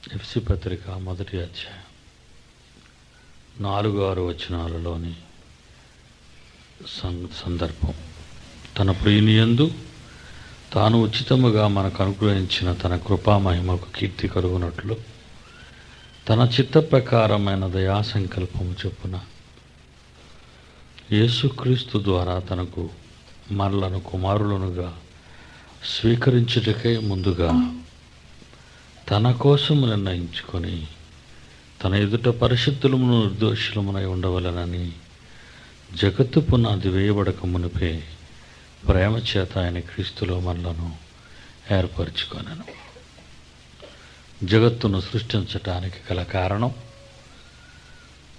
ఎఫెసీ పత్రిక 1వ అధ్యాయం 4-6 వచనాలలోని సందర్భం. తన ప్రియునియందు తాను ఉచితముగా మనకు అనుగ్రహించిన తన కృపా మహిమకు కీర్తి కలుగునట్లు తన చిత్త ప్రకారమైన దయా సంకల్పము చొప్పున యేసుక్రీస్తు ద్వారా తనకు మనలను కుమారులనుగా స్వీకరించుటకై ముందుగా తన కోసము నిర్ణయించుకొని తన ఎదుట పరిశుద్ధులమును నిర్దోషులమునై ఉండవలనని జగత్తు పునాది వేయబడక మునిపే ప్రేమ చేత ఆయన క్రీస్తులో మనలను ఏర్పరచుకొనెను. జగత్తును సృష్టించటానికి గల కారణం,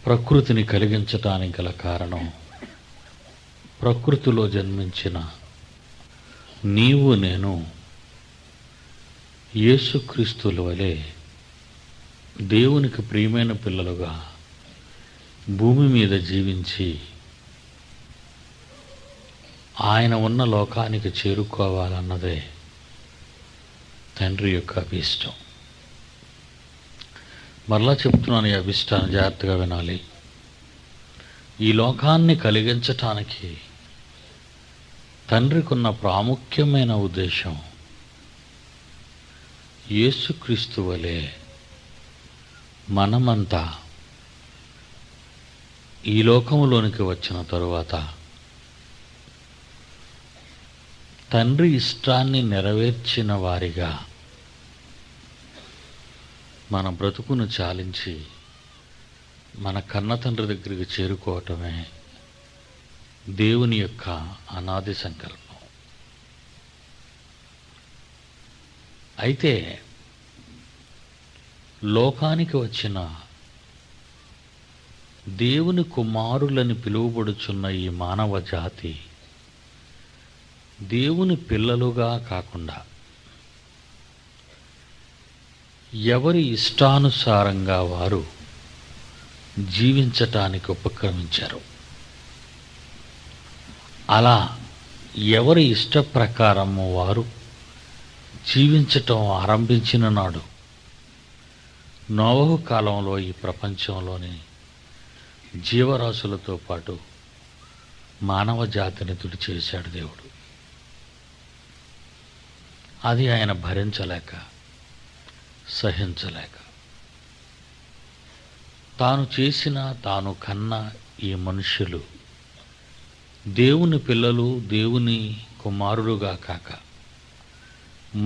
ప్రకృతిని కలిగించటానికి గల కారణం, ప్రకృతిలో జన్మించిన నీవు నేను యేసుక్రీస్తుల వలె దేవునికి ప్రియమైన పిల్లలుగా భూమి మీద జీవించి ఆయన ఉన్న లోకానికి చేరుకోవాలన్నదే తండ్రి యొక్క అభిష్టం. మరలా చెప్తున్నాను, ఈ అభిష్టాన్ని జాగ్రత్తగా వినాలి. ఈ లోకాన్ని కలిగించటానికి తండ్రికున్న ప్రాముఖ్యమైన ఉద్దేశం యేసుక్రీస్తు వలె మనమంతా ఈ లోకములోనికి వచ్చిన తరువాత తండ్రి ఇష్టాన్ని నెరవేర్చిన వారిగా మన బ్రతుకును చాలించి మన కన్న తండ్రి దగ్గరికి చేరుకోవటమే దేవుని యొక్క అనాది సంకల్పం. అయితే లోకానికి వచ్చిన దేవుని కుమారులని పిలువబడుచున్న ఈ మానవ జాతి దేవుని పిల్లలుగా కాకుండా ఎవరి ఇష్టానుసారంగా వారు జీవించటానికి ఉపక్రమించారు. అలా ఎవరి ఇష్ట ప్రకారము వారు జీవించటం ఆరంభించిన నాడు నోవహు కాలంలో ఈ ప్రపంచంలోని జీవరాశులతో పాటు మానవ జాతిని తుడిచేశాడు దేవుడు. అది ఆయన భరించలేక, సహించలేక తాను చేసిన, తాను కన్న ఈ మనుష్యులు దేవుని పిల్లలు, దేవుని కుమారులుగా కాక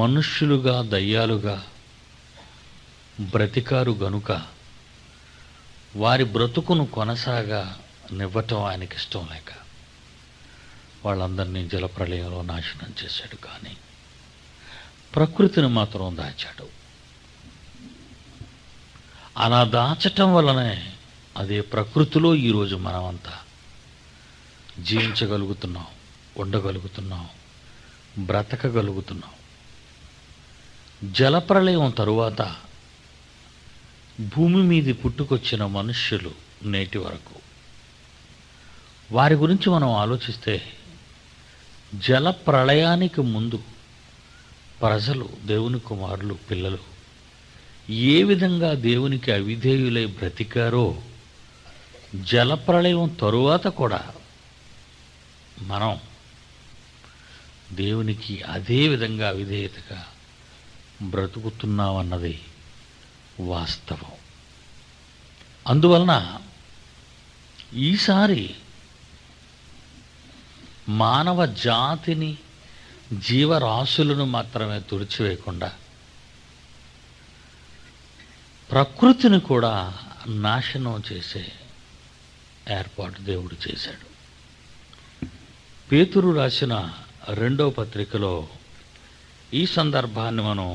మనుష్యులుగా, దయ్యాలుగా బ్రతికారు గనుక వారి బ్రతుకును కొనసాగా నివ్వటం ఆయనకి ఇష్టం లేక వాళ్ళందరినీ జలప్రళయంలో నాశనం చేశాడు. కానీ ప్రకృతిని మాత్రం దాచాడు. అలా దాచటం వలనే అదే ప్రకృతిలో ఈరోజు మనమంతా జీవించగలుగుతున్నాం, ఉండగలుగుతున్నాం, బ్రతకగలుగుతున్నాం. జలప్రళయం తరువాత భూమి మీది పుట్టుకొచ్చిన మనుష్యులు నేటి వరకు వారి గురించి మనం ఆలోచిస్తే జల ప్రళయానికి ముందు ప్రజలు, దేవుని కుమారులు, పిల్లలు ఏ విధంగా దేవునికి అవిధేయులై బ్రతికారో జలప్రళయం తరువాత కూడా మనం దేవునికి అదే విధంగా అవిధేయతగా బ్రతుకుతున్నామన్నది వాస్తవం. అందువలన ఈసారి మానవ జాతిని, జీవరాశులను మాత్రమే తుడిచివేయకుండా ప్రకృతిని కూడా నాశనం చేసే ఏర్పాటు దేవుడు చేశాడు. పేతురు రాసిన 2వ పత్రికలో ఈ సందర్భాన్ని మనం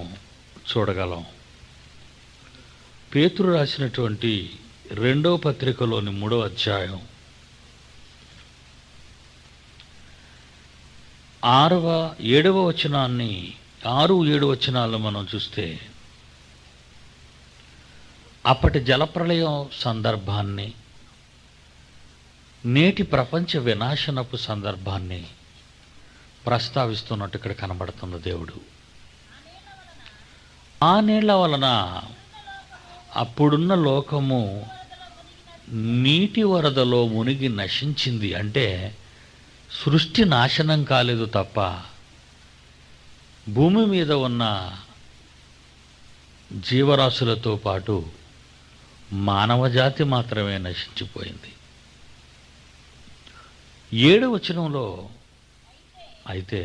చూడగలం. పేతురు రాసినటువంటి 2వ పత్రికలోని 3వ అధ్యాయం 6-7 వచనాన్ని 6-7 వచనాలను మనం చూస్తే అప్పటి జలప్రళయం సందర్భాన్ని, నేటి ప్రపంచ వినాశనపు సందర్భాన్ని ప్రస్తావిస్తున్నట్టు ఇక్కడ కనబడుతుంది దేవుడు. ఆ నీళ్ల వలన అప్పుడున్న లోకము నీటి వరదలో మునిగి నశించింది. అంటే సృష్టి నాశనం కాలేదు తప్ప భూమి మీద ఉన్న జీవరాశులతో పాటు మానవజాతి మాత్రమే నశించిపోయింది. 7వ వచనంలో అయితే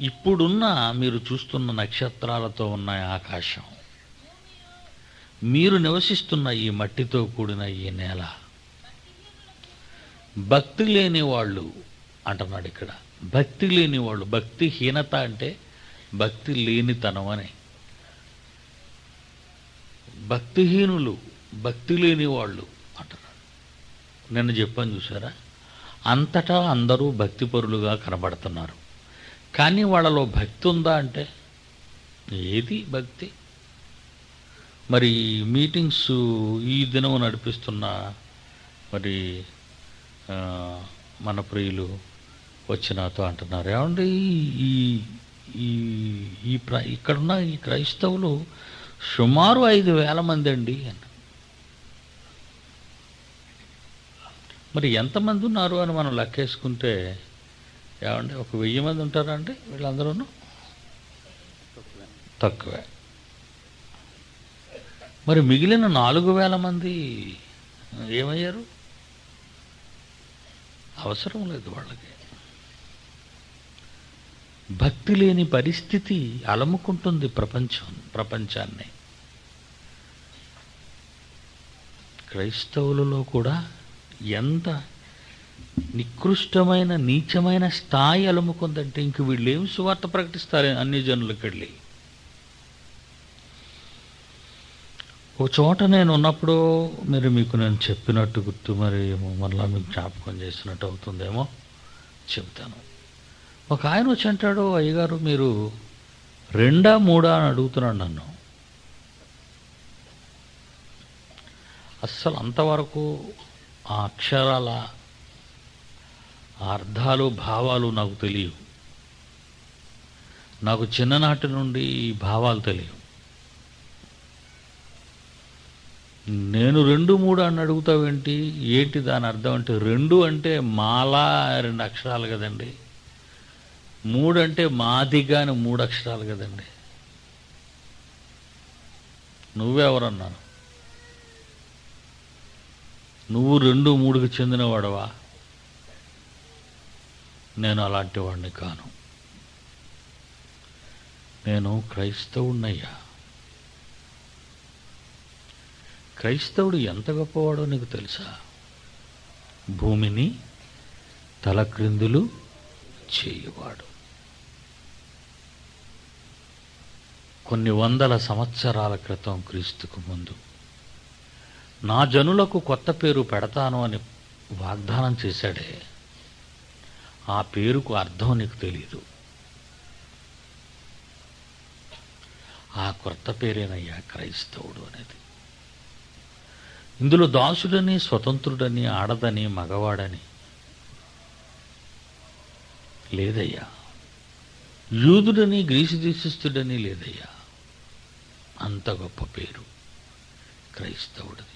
ఇప్పుడున్న మీరు చూస్తున్న నక్షత్రాలతో ఉన్న ఆకాశం, మీరు నివసిస్తున్న ఈ మట్టితో కూడిన ఈ నేల, భక్తి లేని వాళ్ళు అంటున్నాడు ఇక్కడ. భక్తి లేని వాళ్ళు, భక్తిహీనత అంటే భక్తి లేనితనం అని. భక్తిహీనులు, భక్తి లేని వాళ్ళు అంటున్నాడు. నిన్న చెప్పాను చూసారా, అంతటా అందరూ భక్తిపరులుగా కనబడుతున్నారు. కానీ వాళ్ళలో భక్తి ఉందా అంటే ఏది భక్తి? మరి మీటింగ్స్ ఈ దినం నడిపిస్తున్న మరి మన ప్రియులు వచ్చి నాతో అంటున్నారు, ఏమండి ఈ ఈ ఈ ఇక్కడున్న ఈ క్రైస్తవులు సుమారు 5,000 మంది అండి అని. మరి ఎంతమంది ఉన్నారు అని మనం లెక్కేసుకుంటే ఏమండి ఒక 1000 మంది ఉంటారా అంటే వీళ్ళందరూ తక్కువే. మరి మిగిలిన 4,000 మంది ఏమయ్యారు? అవసరం లేదు వాళ్ళకి. భక్తి లేని పరిస్థితి అలముకుంటుంది ప్రపంచాన్ని. క్రైస్తవులలో కూడా ఎంత నికృష్టమైన నీచమైన స్థాయి అలుముకుందంటే ఇంక వీళ్ళు ఏం సువార్త ప్రకటిస్తారు అన్ని జనులకు వెళ్ళి. ఒక చోట నేను ఉన్నప్పుడు మీకు నేను చెప్పినట్టు గుర్తు, మరి మరలా మీకు జ్ఞాపకం చేసినట్టు అవుతుందేమో చెప్తాను. ఒక ఆయన వచ్చి అంటాడు, అయ్యగారు మీరు 2, 3 అని అడుగుతున్నాడు నన్ను. అస్సలు అంతవరకు ఆ అక్షరాల అర్థాలు భావాలు నాకు తెలియవు. నాకు చిన్ననాటి నుండి ఈ భావాలు తెలియవు. నేను 2, 3 అని అడుగుతావేంటి? ఏంటి దాని అర్థం అంటే 2 అంటే మాలా 2 అక్షరాలు కదండి, 3 అంటే మాదిగా అని 3 అక్షరాలు కదండి. నువ్వెవరన్నాను? నువ్వు 2, 3కి చెందినవాడవా? నేను అలాంటి వాడిని కాను. నేను క్రైస్తవుడినయ్యా. క్రైస్తవుడు ఎంత గొప్పవాడో నీకు తెలుసా? భూమిని తలక్రిందులు చేయువాడు. కొన్ని 100 సంవత్సరాల క్రితం క్రీస్తుకు ముందు నా జనులకు కొత్త పేరు పెడతాను అని వాగ్దానం చేశాడే, ఆ పేరుకు అర్థం నీకు తెలీదు. ఆ కొత్త పేరేనయ్యా క్రైస్తవుడు అనేది. ఇందులో దాసుడని, స్వతంత్రుడని, ఆడదని, మగవాడని లేదయ్యా. యూదుడని, గ్రీసు దేశస్థుడని లేదయ్యా. అంత గొప్ప పేరు క్రైస్తవుడిది.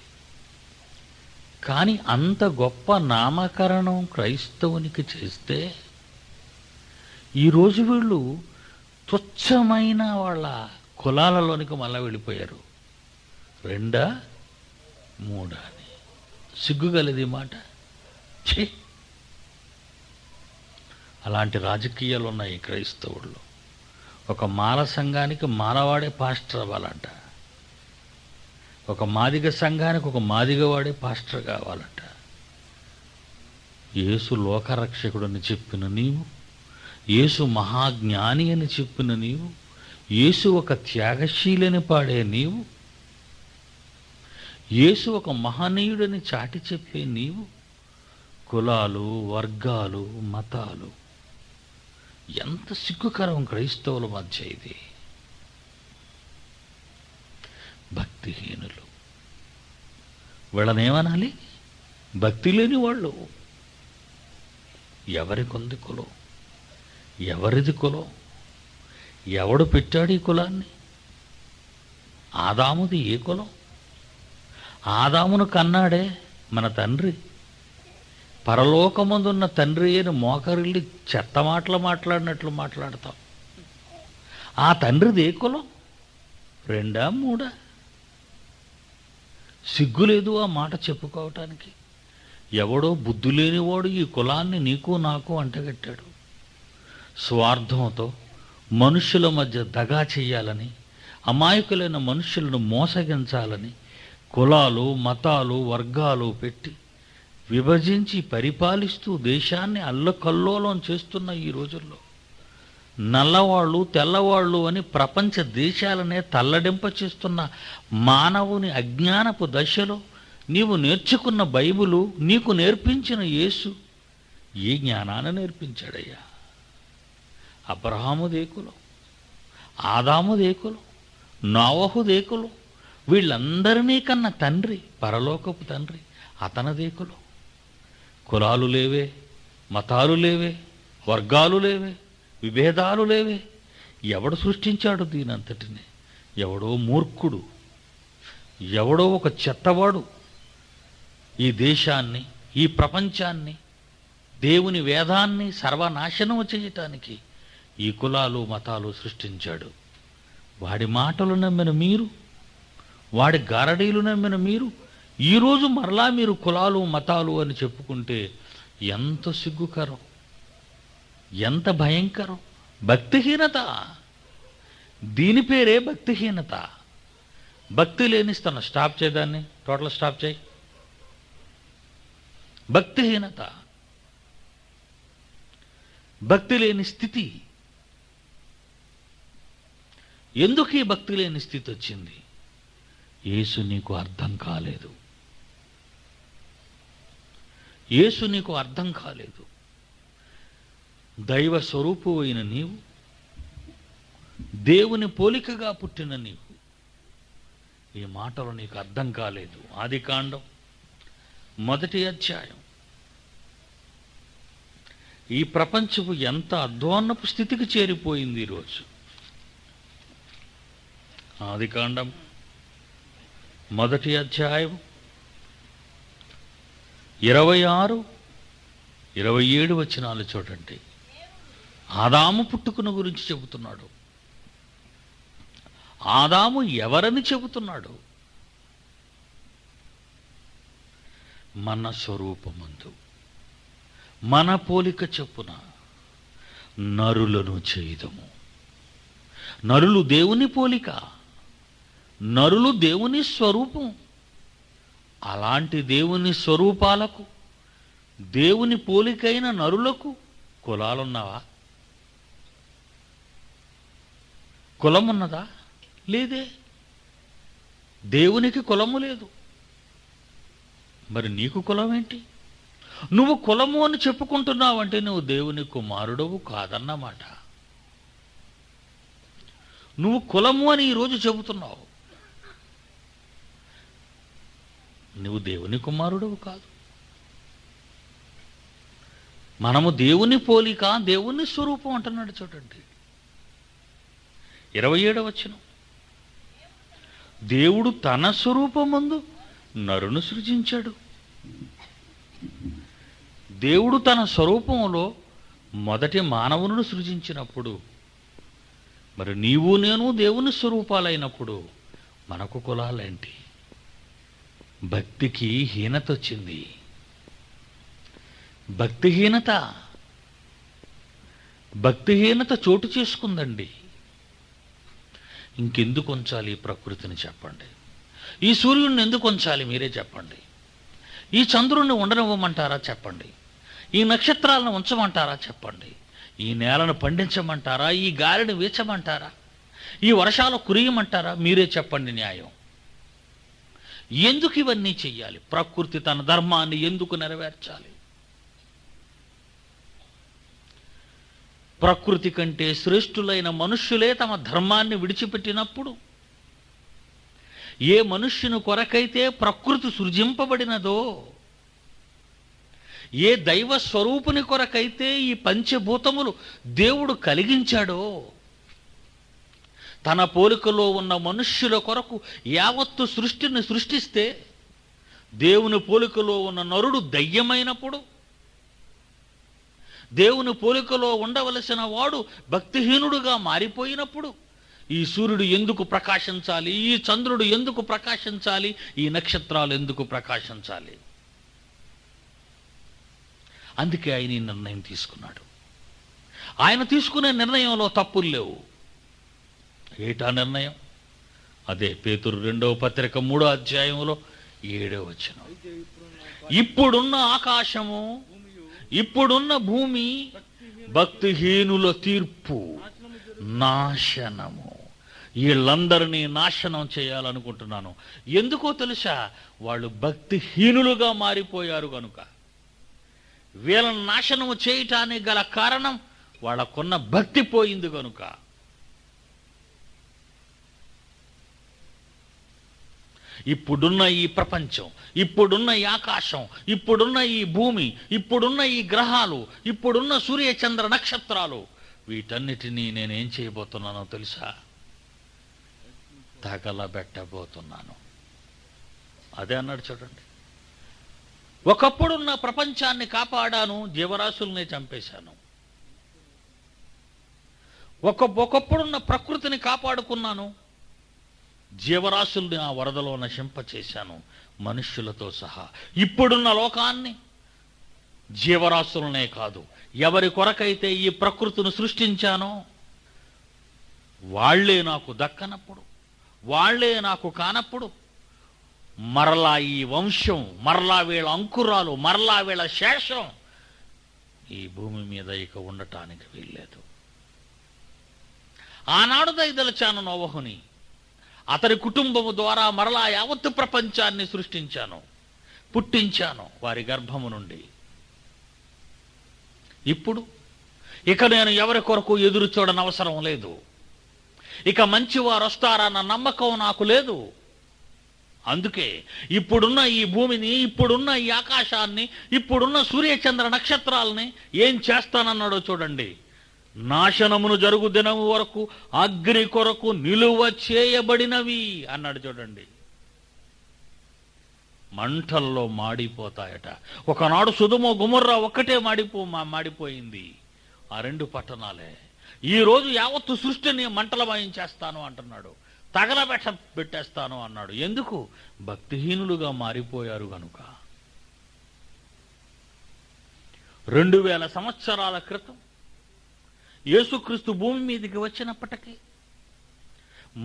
కానీ అంత గొప్ప నామకరణం క్రైస్తవునికి చేస్తే ఈరోజు వీళ్ళు తుచ్చమైన వాళ్ళ కులాలలోనికి మళ్ళా వెళ్ళిపోయారు. 2, 3 అని. సిగ్గుగలది మాట. ఛీ, అలాంటి రాజకీయాలు ఉన్నాయి క్రైస్తవుల్లో. ఒక మాల సంఘానికి మాలవాడే పాస్టర్ అవ్వాలంట, ఒక మాదిగ సంఘానికి ఒక మాదిగవాడే పాస్టర్ కావాలంట. యేసు లోకరక్షకుడని చెప్పిన నీవు, యేసు మహాజ్ఞాని అని చెప్పిన నీవు, యేసు ఒక త్యాగశీలని పాడే నీవు, యేసు ఒక మహనీయుడని చాటి చెప్పే నీవు, కులాలు, వర్గాలు, మతాలు, ఎంత సిగ్గుకరం క్రైస్తవుల మధ్య ఇది. భక్తిహీనులు. వీళ్ళనేమనాలి? భక్తి లేని వాళ్ళు. ఎవరికొంది కులం? ఎవరిది కులం? ఎవడు పెట్టాడు ఈ కులాన్ని? ఆదాముది ఏ కులం? ఆదామును కన్నాడే మన తండ్రి. పరలోకమందున్న తండ్రి అని మోకరిల్లి చెత్త మాటలు మాట్లాడినట్లు మాట్లాడతాం. ఆ తండ్రిది ఏ కులం? 2 3? సిగ్గులేదు ఆ మాట చెప్పుకోవటానికి. ఎవడో బుద్ధి లేనివాడు ఈ కులాన్ని నీకు నాకు అంటగట్టాడు. స్వార్థంతో మనుషుల మధ్య దగా చెయ్యాలని, అమాయకులైన మనుషులను మోసగించాలని కులాలు, మతాలు, వర్గాలు పెట్టి విభజించి పరిపాలిస్తూ దేశాన్ని అల్లకల్లోలం చేస్తున్న ఈ రోజుల్లో నల్లవాళ్ళు, తెల్లవాళ్ళు అని ప్రపంచ దేశాలనే తల్లడింప చేస్తున్న మానవుని అజ్ఞానపు దశలో నీవు నేర్చుకున్న బైబిలు, నీకు నేర్పించిన యేసు ఏ జ్ఞానాన్ని నేర్పించాడయ్యా? అబ్రహాము దేకులు, ఆదాము దేకులు, నోవహు దేకులు, వీళ్ళందరినీ కన్న తండ్రి, పరలోకపు తండ్రి అతని దేకులు. కులాలు లేవే, మతాలు లేవే, వర్గాలు లేవే, విభేదాలు లేవే. ఎవడు సృష్టించాడు దీనంతటిని? ఎవడో మూర్ఖుడు, ఎవడో ఒక చెత్తవాడు ఈ దేశాన్ని, ఈ ప్రపంచాన్ని, దేవుని వేదాన్ని సర్వనాశనం చేయటానికి ఈ కులాలు, మతాలు సృష్టించాడు. వాడి మాటలు నమ్మిన మీరు, వాడి గారడీలు నమ్మిన మీరు ఈరోజు మరలా మీరు కులాలు, మతాలు అని చెప్పుకుంటే ఎంత సిగ్గుకరం, ఎంత భయంకరం! భక్తిహీనత. దీని పేరే భక్తిహీనత. భక్తి లేనిస్తాను. స్టాప్ చేయదాన్ని, టోటల్ స్టాప్ చేయి. భక్తిహీనత, భక్తి లేని స్థితి. ఎందుకు ఈ భక్తి లేని స్థితి వచ్చింది? యేసు నీకు అర్థం కాలేదు. యేసు నీకు అర్థం కాలేదు. దైవ స్వరూపు అయిన నీవు, దేవుని పోలికగా పుట్టిన నీవు, ఈ మాటలు నీకు అర్థం కాలేదు. ఆదికాండం 1వ అధ్యాయం. ఈ ప్రపంచపు ఎంత అధ్వాన్నపు స్థితికి చేరిపోయింది ఈరోజు. ఆదికాండం 1వ అధ్యాయం 26, 27 వచనాలు చూడండి. ఆదాము పుట్టుకను గురించి చెబుతున్నాడు. ఆదాము ఎవరని చెబుతున్నాడు? మన స్వరూపమందు, మన పోలిక చొప్పున నరులను చేయుదము. నరులు దేవుని పోలిక, నరులు దేవుని స్వరూపం. అలాంటి దేవుని స్వరూపాలకు, దేవుని పోలికైన నరులకు కులాలున్నావా? కులమున్నదా? లేదే. దేవునికి కులము లేదు. మరి నీకు కులం ఏంటి? నువ్వు కులము అని చెప్పుకుంటున్నావంటే నువ్వు దేవుని కుమారుడవు కాదన్నమాట. నువ్వు కులము అని ఈరోజు చెబుతున్నావు, నువ్వు దేవుని కుమారుడవు కాదు. మనము దేవుని పోలిక, దేవుని స్వరూపం అంటున్నాడు చూడండి. 27వ వచనం. దేవుడు తన స్వరూపమందు నరును సృజించాడు. దేవుడు తన స్వరూపంలో మొదటి మానవులను సృజించినప్పుడు, మరి నీవు నేను దేవుని స్వరూపాలైనప్పుడు మనకు కులాలేంటి? భక్తికి హీనత వచ్చింది. భక్తిహీనత చోటు చేసుకుందండి. ఇంకెందుకు ఉంచాలి ఈ ప్రకృతిని చెప్పండి? ఈ సూర్యుడిని ఎందుకు ఉంచాలి మీరే చెప్పండి? ఈ చంద్రుణ్ణి ఉండనివ్వమంటారా చెప్పండి? ఈ నక్షత్రాలను ఉంచమంటారా చెప్పండి? ఈ నేలను పండించమంటారా? ఈ గాలిని వీచమంటారా? ఈ వర్షాలు కురియమంటారా? మీరే చెప్పండి న్యాయం. ఎందుకు ఇవన్నీ చెయ్యాలి? ప్రకృతి తన ధర్మాన్ని ఎందుకు నెరవేర్చాలి? ప్రకృతి కంటే శ్రేష్ఠులైన మనుష్యులే తమ ధర్మాన్ని విడిచిపెట్టినప్పుడు, ఏ మనుష్యుని కొరకైతే ప్రకృతి సృజింపబడినదో, ఏ దైవ స్వరూపుని కొరకైతే ఈ పంచభూతములు దేవుడు కలిగించాడో, తన పోలికలో ఉన్న మనుష్యుల కొరకు యావత్తు సృష్టిని సృష్టిస్తే, దేవుని పోలికలో ఉన్న నరుడు దయ్యమైనప్పుడు, దేవుని పోలికలో ఉండవలసిన వాడు భక్తిహీనుడుగా మారిపోయినప్పుడు, ఈ సూర్యుడు ఎందుకు ప్రకాశించాలి, ఈ చంద్రుడు ఎందుకు ప్రకాశించాలి, ఈ నక్షత్రాలు ఎందుకు ప్రకాశించాలి? అందుకే ఆయన ఈ నిర్ణయం తీసుకున్నాడు. ఆయన తీసుకునే నిర్ణయంలో తప్పులు లేవు. ఏటా నిర్ణయం? అదే పేతురు 2వ పత్రిక 3వ అధ్యాయంలో 7వ వచనం. ఇప్పుడున్న ఆకాశము, ఇప్పుడున్న భూమి భక్తిహీనుల తీర్పు, నాశనము. వీళ్ళందరినీ నాశనం చేయాలనుకుంటున్నాను. ఎందుకో తెలుసా? వాళ్ళు భక్తిహీనులుగా మారిపోయారు కనుక. వీళ్ళని నాశనం చేయటానికి గల కారణం వాళ్ళకున్న భక్తి పోయింది కనుక. ఇప్పుడున్న ఈ ప్రపంచం, ఇప్పుడున్న ఈ ఆకాశం, ఇప్పుడున్న ఈ భూమి, ఇప్పుడున్న ఈ గ్రహాలు, ఇప్పుడున్న సూర్య చంద్ర నక్షత్రాలు, వీటన్నిటినీ నేనేం చేయబోతున్నానో తెలుసా? తగలబెట్టబోతున్నాను. అదే అన్నాడు చూడండి. ఒకప్పుడున్న ప్రపంచాన్ని కాపాడాను, జీవరాశుల్ని చంపేశాను. ఒకప్పుడున్న ప్రకృతిని కాపాడుకున్నాను, జీవరాశుల్ని ఆ వరదలో నశింపచేశాను, మనుష్యులతో సహా. ఇప్పుడున్న లోకాన్ని, జీవరాశులనే కాదు, ఎవరి కొరకైతే ఈ ప్రకృతిని సృష్టించానో వాళ్లే నాకు దక్కనప్పుడు, వాళ్లే నాకు కానప్పుడు, మరలా ఈ వంశం, మరలా వీళ్ళ అంకురాలు, మరలా వీళ్ళ శేషం ఈ భూమి మీద ఇక ఉండటానికి వీల్లేదు. ఆనాడు దయదలచాను నోవహుని, అతని కుటుంబము ద్వారా మరలా యావత్తు ప్రపంచాన్ని సృష్టించాను, పుట్టించాను వారి గర్భము నుండి. ఇప్పుడు ఇక నేను ఎవరి కొరకు ఎదురు చూడనవసరం లేదు. ఇక మంచివారు వస్తారన్న నమ్మకం నాకు లేదు. అందుకే ఇప్పుడున్న ఈ భూమిని, ఇప్పుడున్న ఈ ఆకాశాన్ని, ఇప్పుడున్న సూర్యచంద్ర నక్షత్రాలని ఏం చేస్తానన్నాడో చూడండి. నాశనమును జరుగు దినము వరకు అగ్ని కొరకు నిలువ చేయబడినవి అన్నాడు చూడండి. మంటల్లో మాడిపోతాయట. ఒకనాడు సొదొమ గొమొర్రా ఒక్కటే మాడిపోయింది, ఆ 2 పట్టణాలే. ఈ రోజు యావత్తు సృష్టిని మంటలమయం చేస్తాను అంటున్నాడు, పెట్టేస్తాను అన్నాడు. ఎందుకు? భక్తిహీనులుగా మారిపోయారు గనుక. 2000 సంవత్సరాల క్రితం యేసుక్రీస్తు భూమి మీదకి వచ్చినప్పటికీ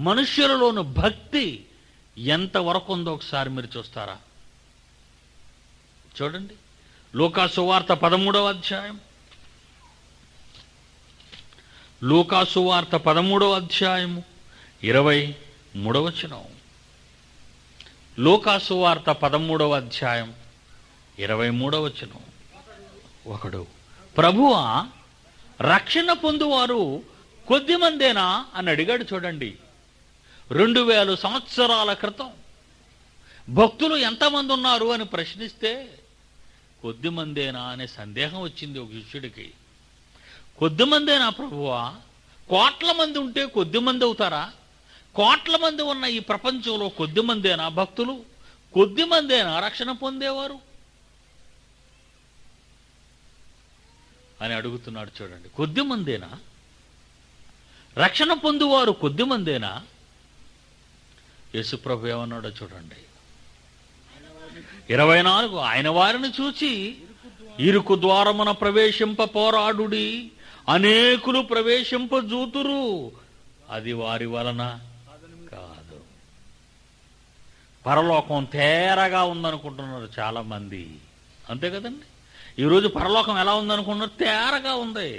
మనుష్యులలోని భక్తి ఎంతవరకు ఉందో ఒకసారి మీరు చూస్తారా? చూడండి, లూకాసు వార్త 13వ అధ్యాయం, లూకాసు వార్త 13వ అధ్యాయము 23వ వచనం. లూకాసు వార్త 13వ అధ్యాయం 23వ వచనం. ఒకడు, ప్రభువా, రక్షణ పొందువారు కొద్దిమందేనా అని అడిగాడు. చూడండి, 2000 సంవత్సరాల క్రితం భక్తులు ఎంతమంది ఉన్నారు అని ప్రశ్నిస్తే కొద్దిమందేనా అనే సందేహం వచ్చింది ఒక శిష్యుడికి. కొద్దిమందేనా ప్రభువా? కోట్ల మంది ఉంటే కొద్దిమంది అవుతారా? కోట్ల మంది ఉన్న ఈ ప్రపంచంలో కొద్దిమందేనా భక్తులు? కొద్దిమందేనా రక్షణ పొందేవారు అని అడుగుతున్నాడు. చూడండి, కొద్దిమందేనా రక్షణ పొందువారు? కొద్దిమందేనా? యేసుప్రభు ఏమన్నాడో చూడండి, 24. ఆయన వారిని చూచి, ఇరుకు ద్వారమున ప్రవేశింప పోరాడుడి, అనేకులు ప్రవేశింపజూతురు, అది వారి వలన కాదు. పరలోకం తేరగా ఉందనుకుంటున్నారు చాలా మంది, అంతే కదండి. ఈరోజు పరలోకం ఎలా ఉందనుకుంటున్నారు? తేరగా ఉంది.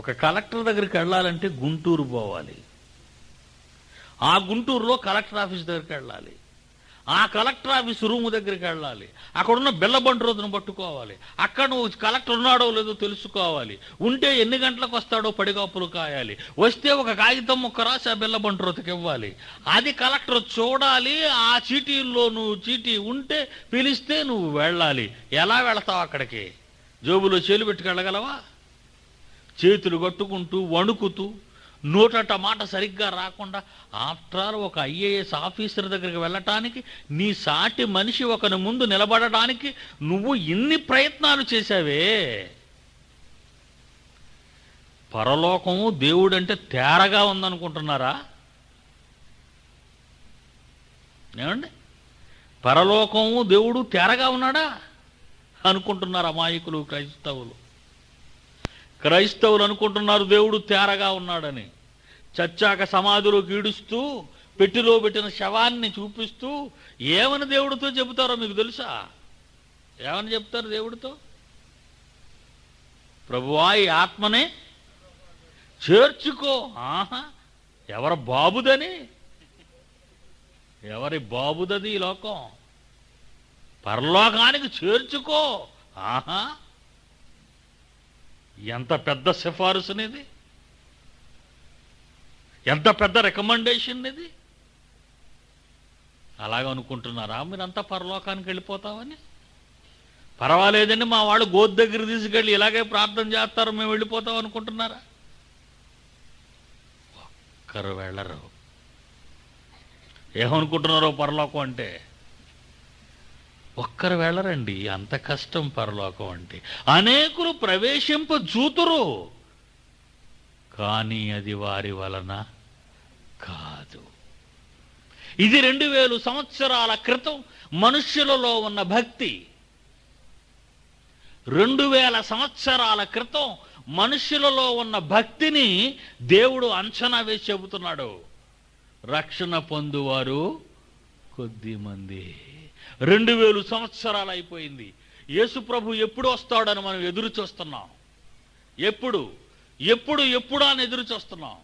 ఒక కలెక్టర్ దగ్గరికి వెళ్ళాలంటే గుంటూరు పోవాలి, ఆ గుంటూరులో కలెక్టర్ ఆఫీస్ దగ్గరికి వెళ్ళాలి, ఆ కలెక్టర్ ఆఫీస్ రూమ్ దగ్గరికి వెళ్ళాలి, అక్కడున్న బిల్లబండి రోజును పట్టుకోవాలి, అక్కడ నువ్వు కలెక్టర్ ఉన్నాడో లేదో తెలుసుకోవాలి, ఉంటే ఎన్ని గంటలకు వస్తాడో పడిగాపులు కాయాలి, వస్తే ఒక కాగితం ముక్క రాసి ఆ బిల్లబండి రోజుకి ఇవ్వాలి, అది కలెక్టర్ చూడాలి, ఆ చీటీల్లో నువ్వు చీటీ ఉంటే పిలిస్తే నువ్వు వెళ్ళాలి. ఎలా వెళతావు అక్కడికి? జోబులో చేలు పెట్టుకెళ్ళగలవా? చేతులు కట్టుకుంటూ వణుకుతూ నోటట మాట సరిగ్గా రాకుండా, ఆఫ్టర్ ఆల్ ఒక ఐఏఎస్ ఆఫీసర్ దగ్గరికి వెళ్ళటానికి, నీ సాటి మనిషి ఒకని ముందు నిలబడటానికి నువ్వు ఇన్ని ప్రయత్నాలు చేశావే. పరలోకము దేవుడంటే తేరగా ఉందనుకుంటున్నారా? ఏమండి, పరలోకము దేవుడు తేరగా ఉన్నాడా అనుకుంటున్నారు అమాయకులు క్రైస్తవులు అనుకుంటున్నారు దేవుడు తేరగా ఉన్నాడని. చచ్చాక సమాధిలోకి ఈడుస్తూ పెట్టిలో పెట్టిన శవాన్ని చూపిస్తూ ఏమని దేవుడితో చెబుతారో మీకు తెలుసా? ఏమని చెప్తారు దేవుడితో? ప్రభువా, ఈ ఆత్మనే చేర్చుకో. ఆహా, ఎవరి బాబుదని? ఎవరి బాబుదది ఈ లోకం? పరలోకానికి చేర్చుకో. ఆహా, ఎంత పెద్ద సిఫారసునిది, ఎంత పెద్ద రికమెండేషన్ ఇది. అలాగనుకుంటున్నారా మీరంతా పరలోకానికి వెళ్ళిపోతామని? పర్వాలేదండి, మా వాళ్ళు గోధు దగ్గర తీసుకెళ్ళి ఇలాగే ప్రార్థన చేస్తారు, మేము వెళ్ళిపోతాం అనుకుంటున్నారా? ఒక్కరు వెళ్ళరు. ఏమనుకుంటున్నారో పరలోకం అంటే? ఒక్కరు వెళ్ళరండి. అంత కష్టం పరలోకం అంటే. అనేకులు ప్రవేశింపజూతురు, కానీ అది వారి వలన కాదు. ఇది 2000 సంవత్సరాల క్రితం మనుష్యులలో ఉన్న భక్తి. 2000 సంవత్సరాల క్రితం మనుష్యులలో ఉన్న భక్తిని దేవుడు అంచనా వేసి చెబుతున్నాడు. రక్షణ పొందువారు కొద్దిమంది. 2000 సంవత్సరాలు అయిపోయింది. యేసు ప్రభు ఎప్పుడు వస్తాడని మనం ఎదురు చూస్తున్నాం. ఎప్పుడు ఎప్పుడు ఎప్పుడు అని ఎదురు చూస్తున్నాం.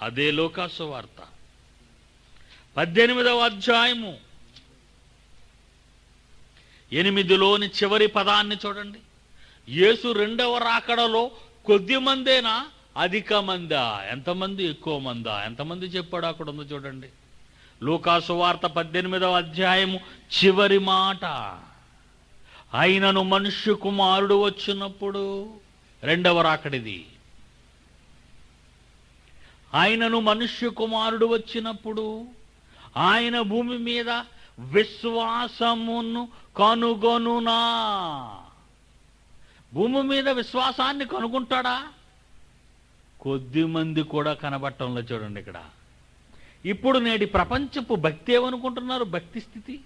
అదే లోకాసు వార్త 18వ అధ్యాయము 8లోని చివరి పదాన్ని చూడండి. యేసు రెండవ రాకడలో కొద్ది మందేనా, అధిక మందా? ఎంతమంది? ఎక్కువ మందా? ఎంతమంది చెప్పాడు అక్కడ ఉందో చూడండి. లూకాసు వార్త 18వ అధ్యాయము చివరి మాట. ఆయనను మనుష్య కుమారుడు వచ్చినప్పుడు, రెండవ రాకడిది. ఆయనను మనుష్య కుమారుడు వచ్చినప్పుడు ఆయన భూమి మీద విశ్వాసమును కనుగొనునా? భూమి మీద విశ్వాసాన్ని కనుగొంటాడా? కొద్ది మంది కూడా కనబట్టంలో చూడండి ఇక్కడ. ఇప్పుడు నేటి ప్రపంచపు భక్తి ఏమనుకుంటున్నారు? భక్తి స్థితి.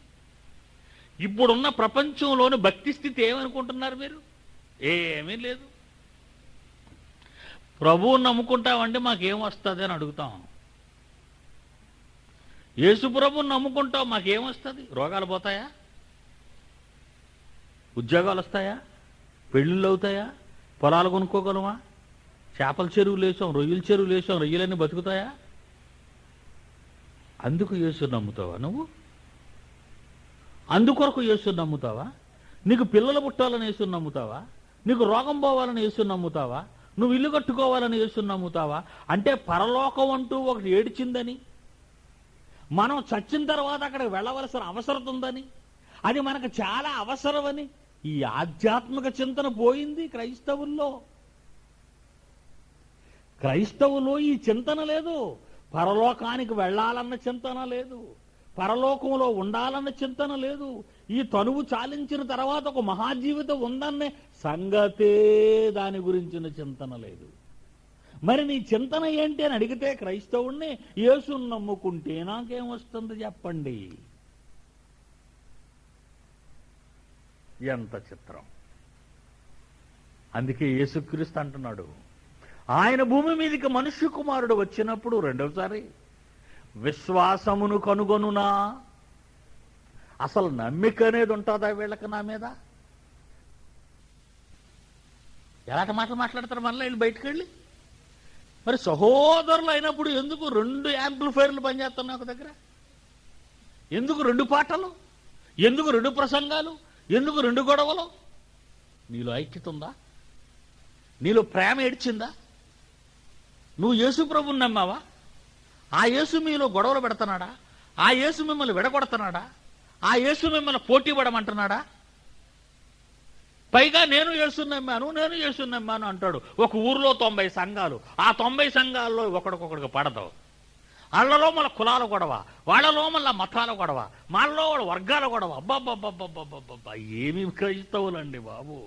ఇప్పుడున్న ప్రపంచంలోని భక్తి స్థితి ఏమనుకుంటున్నారు మీరు? ఏమీ లేదు. ప్రభువుని నమ్ముకుంటామంటే మాకేం వస్తుంది అని అడుగుతాం. యేసు ప్రభువుని నమ్ముకుంటాం, మాకేమొస్తుంది? రోగాలు పోతాయా? ఉద్యోగాలు వస్తాయా? పెళ్ళిళ్ళు అవుతాయా? పొలాలు కొనుక్కోగలమా? చేపల చెరువులు వేసాం, రొయ్యల చెరువులు వేసాం, రొయ్యలన్నీ బతుకుతాయా? అందుకు యేసు నమ్ముతావా నువ్వు? అందుకొరకు యేసు నమ్ముతావా? నీకు పిల్లలు పుట్టాలని యేసు నమ్ముతావా? నీకు రోగం పోవాలని యేసు నమ్ముతావా? నువ్వు ఇల్లు కట్టుకోవాలని యేసు నమ్ముతావా? అంటే పరలోకం అంటూ ఒకటి ఏడ్చిందని, మనం చచ్చిన తర్వాత అక్కడికి వెళ్ళవలసిన అవసరం ఉందని, అది మనకు చాలా అవసరమని ఈ ఆధ్యాత్మిక చింతన పోయింది క్రైస్తవుల్లో. క్రైస్తవులో ఈ చింతన లేదు. పరలోకానికి వెళ్ళాలన్న చింతన లేదు. పరలోకంలో ఉండాలన్న చింతన లేదు. ఈ తనువు చాలించిన తర్వాత ఒక మహాజీవితం ఉందన్నే సంగతే దాని గురించిన చింతన లేదు. మరి నీ చింతన ఏంటి అని అడిగితే క్రైస్తవుణ్ణి, యేసుని నమ్ముకుంటే నాకేమొస్తుంది చెప్పండి. ఎంత చిత్రం. అందుకే యేసుక్రీస్తు అంటున్నాడు, ఆయన భూమి మీదకి మనుష్య కుమారుడు వచ్చినప్పుడు రెండవసారి విశ్వాసమును కనుగొనునా? అసలు నమ్మిక అనేది ఉంటుందా వీళ్ళకి నా మీద? ఎలాంటి మాటలు మాట్లాడతారు మళ్ళీ వీళ్ళు బయటకు వెళ్ళి? మరి సహోదరులు అయినప్పుడు ఎందుకు 2 యాంప్లిఫైర్లు పనిచేస్తున్నాయి ఒక దగ్గర? ఎందుకు 2 పాటలు? ఎందుకు 2 ప్రసంగాలు? ఎందుకు 2 గొడవలు? నీలో ఐక్యత ఉందా? నీలో ప్రేమ ఏడ్చిందా? నువ్వు యేసు ప్రభువుని నమ్మావా? ఆ యేసు మీలో గొడవలు పెడుతున్నాడా? ఆ యేసు మిమ్మల్ని విడగొడుతున్నాడా? ఆ యేసు మిమ్మల్ని పోటీ పడమంటున్నాడా? పైగా నేను యేసుని నమ్మాను అంటాడు. ఒక ఊరిలో 90 సంఘాలు, ఆ 90 సంఘాల్లో ఒకడికొకడికి పడతావు. వాళ్ళలో మళ్ళీ కులాల గొడవ, వాళ్ళలో మళ్ళీ మతాల గొడవ, వాళ్ళలో వాళ్ళ వర్గాల గొడవ. అబ్బాబ్బాబ్బాబ్బాబ్బా, ఏమి క్రైస్తవులండి బాబు!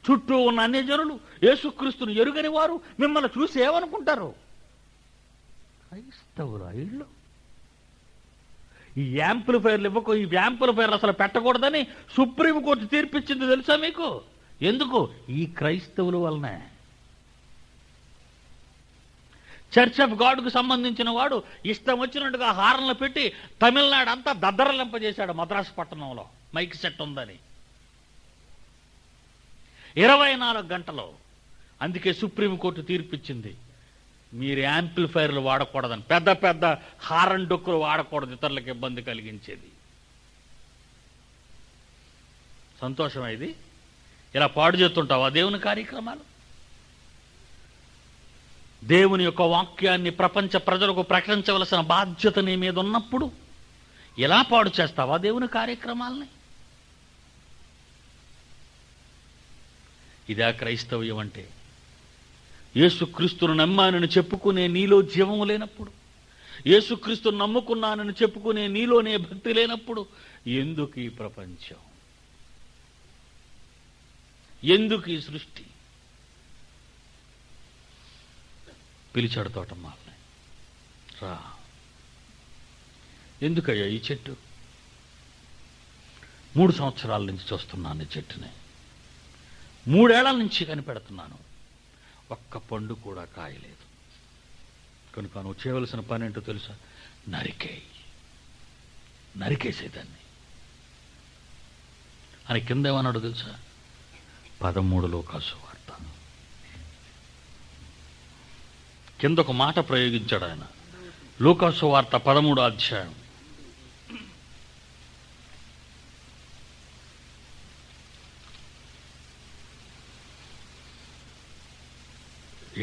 చుట్టూ ఉన్న అన్యజనులు, యేసుక్రీస్తుని ఎరుగని వారు మిమ్మల్ని చూసి ఏమనుకుంటారు? క్రైస్తవులు ఇళ్ళు. ఈ యాంప్లిఫైర్లు ఇవ్వకు, ఈ యాంప్లిఫైర్లు అసలు పెట్టకూడదని సుప్రీంకోర్టు తీర్పిచ్చింది తెలుసా మీకు? ఎందుకు? ఈ క్రైస్తవుల వలనే. చర్చ్ ఆఫ్ గాడ్కు సంబంధించిన వాడు ఇష్టం వచ్చినట్టుగా హారన్లు పెట్టి తమిళనాడు అంతా దద్దరలింపజేశాడు. మద్రాసు పట్టణంలో మైక్ సెట్ ఉందని 24 గంటలు. అందుకే సుప్రీంకోర్టు తీర్పిచ్చింది, మీరు యాంప్లిఫైర్లు వాడకూడదని. పెద్ద పెద్ద హారన్ డొక్కులు వాడకూడదు, ఇతరులకు ఇబ్బంది కలిగించేది. సంతోషం ఇది. ఇలా పాడు చేస్తుంటావా దేవుని కార్యక్రమాలు? దేవుని యొక్క వాక్యాన్ని ప్రపంచ ప్రజలకు ప్రకటించవలసిన బాధ్యత నీ మీద ఉన్నప్పుడు ఎలా పాడు చేస్తావా దేవుని కార్యక్రమాలని? ఇదా క్రైస్తవ్యం అంటే? యేసుక్రీస్తును నమ్మానని చెప్పుకునే నీలో జీవము లేనప్పుడు, యేసుక్రీస్తును నమ్ముకున్నానని చెప్పుకునే నీలోనే భక్తి లేనప్పుడు ఎందుకు ఈ ప్రపంచం? ఎందుకు ఈ సృష్టి? పిలిచాడు తోటమాలని, రా. ఎందుకయ్యా ఈ చెట్టు? 3 సంవత్సరాల నుంచి చూస్తున్నాను ఈ చెట్టుని, 3 ఏళ్ల నుంచి కనిపెడుతున్నాను, ఒక్క పండు కూడా కాయలేదు. కనుక నువ్వు చేయవలసిన పని ఏంటో తెలుసా? నరికేసేదాన్ని అని కింద ఏమన్నాడు తెలుసా? 13 లూకాసు వార్త కింద ఒక మాట ప్రయోగించాడు ఆయన. లూకాసు వార్త 13వ అధ్యాయం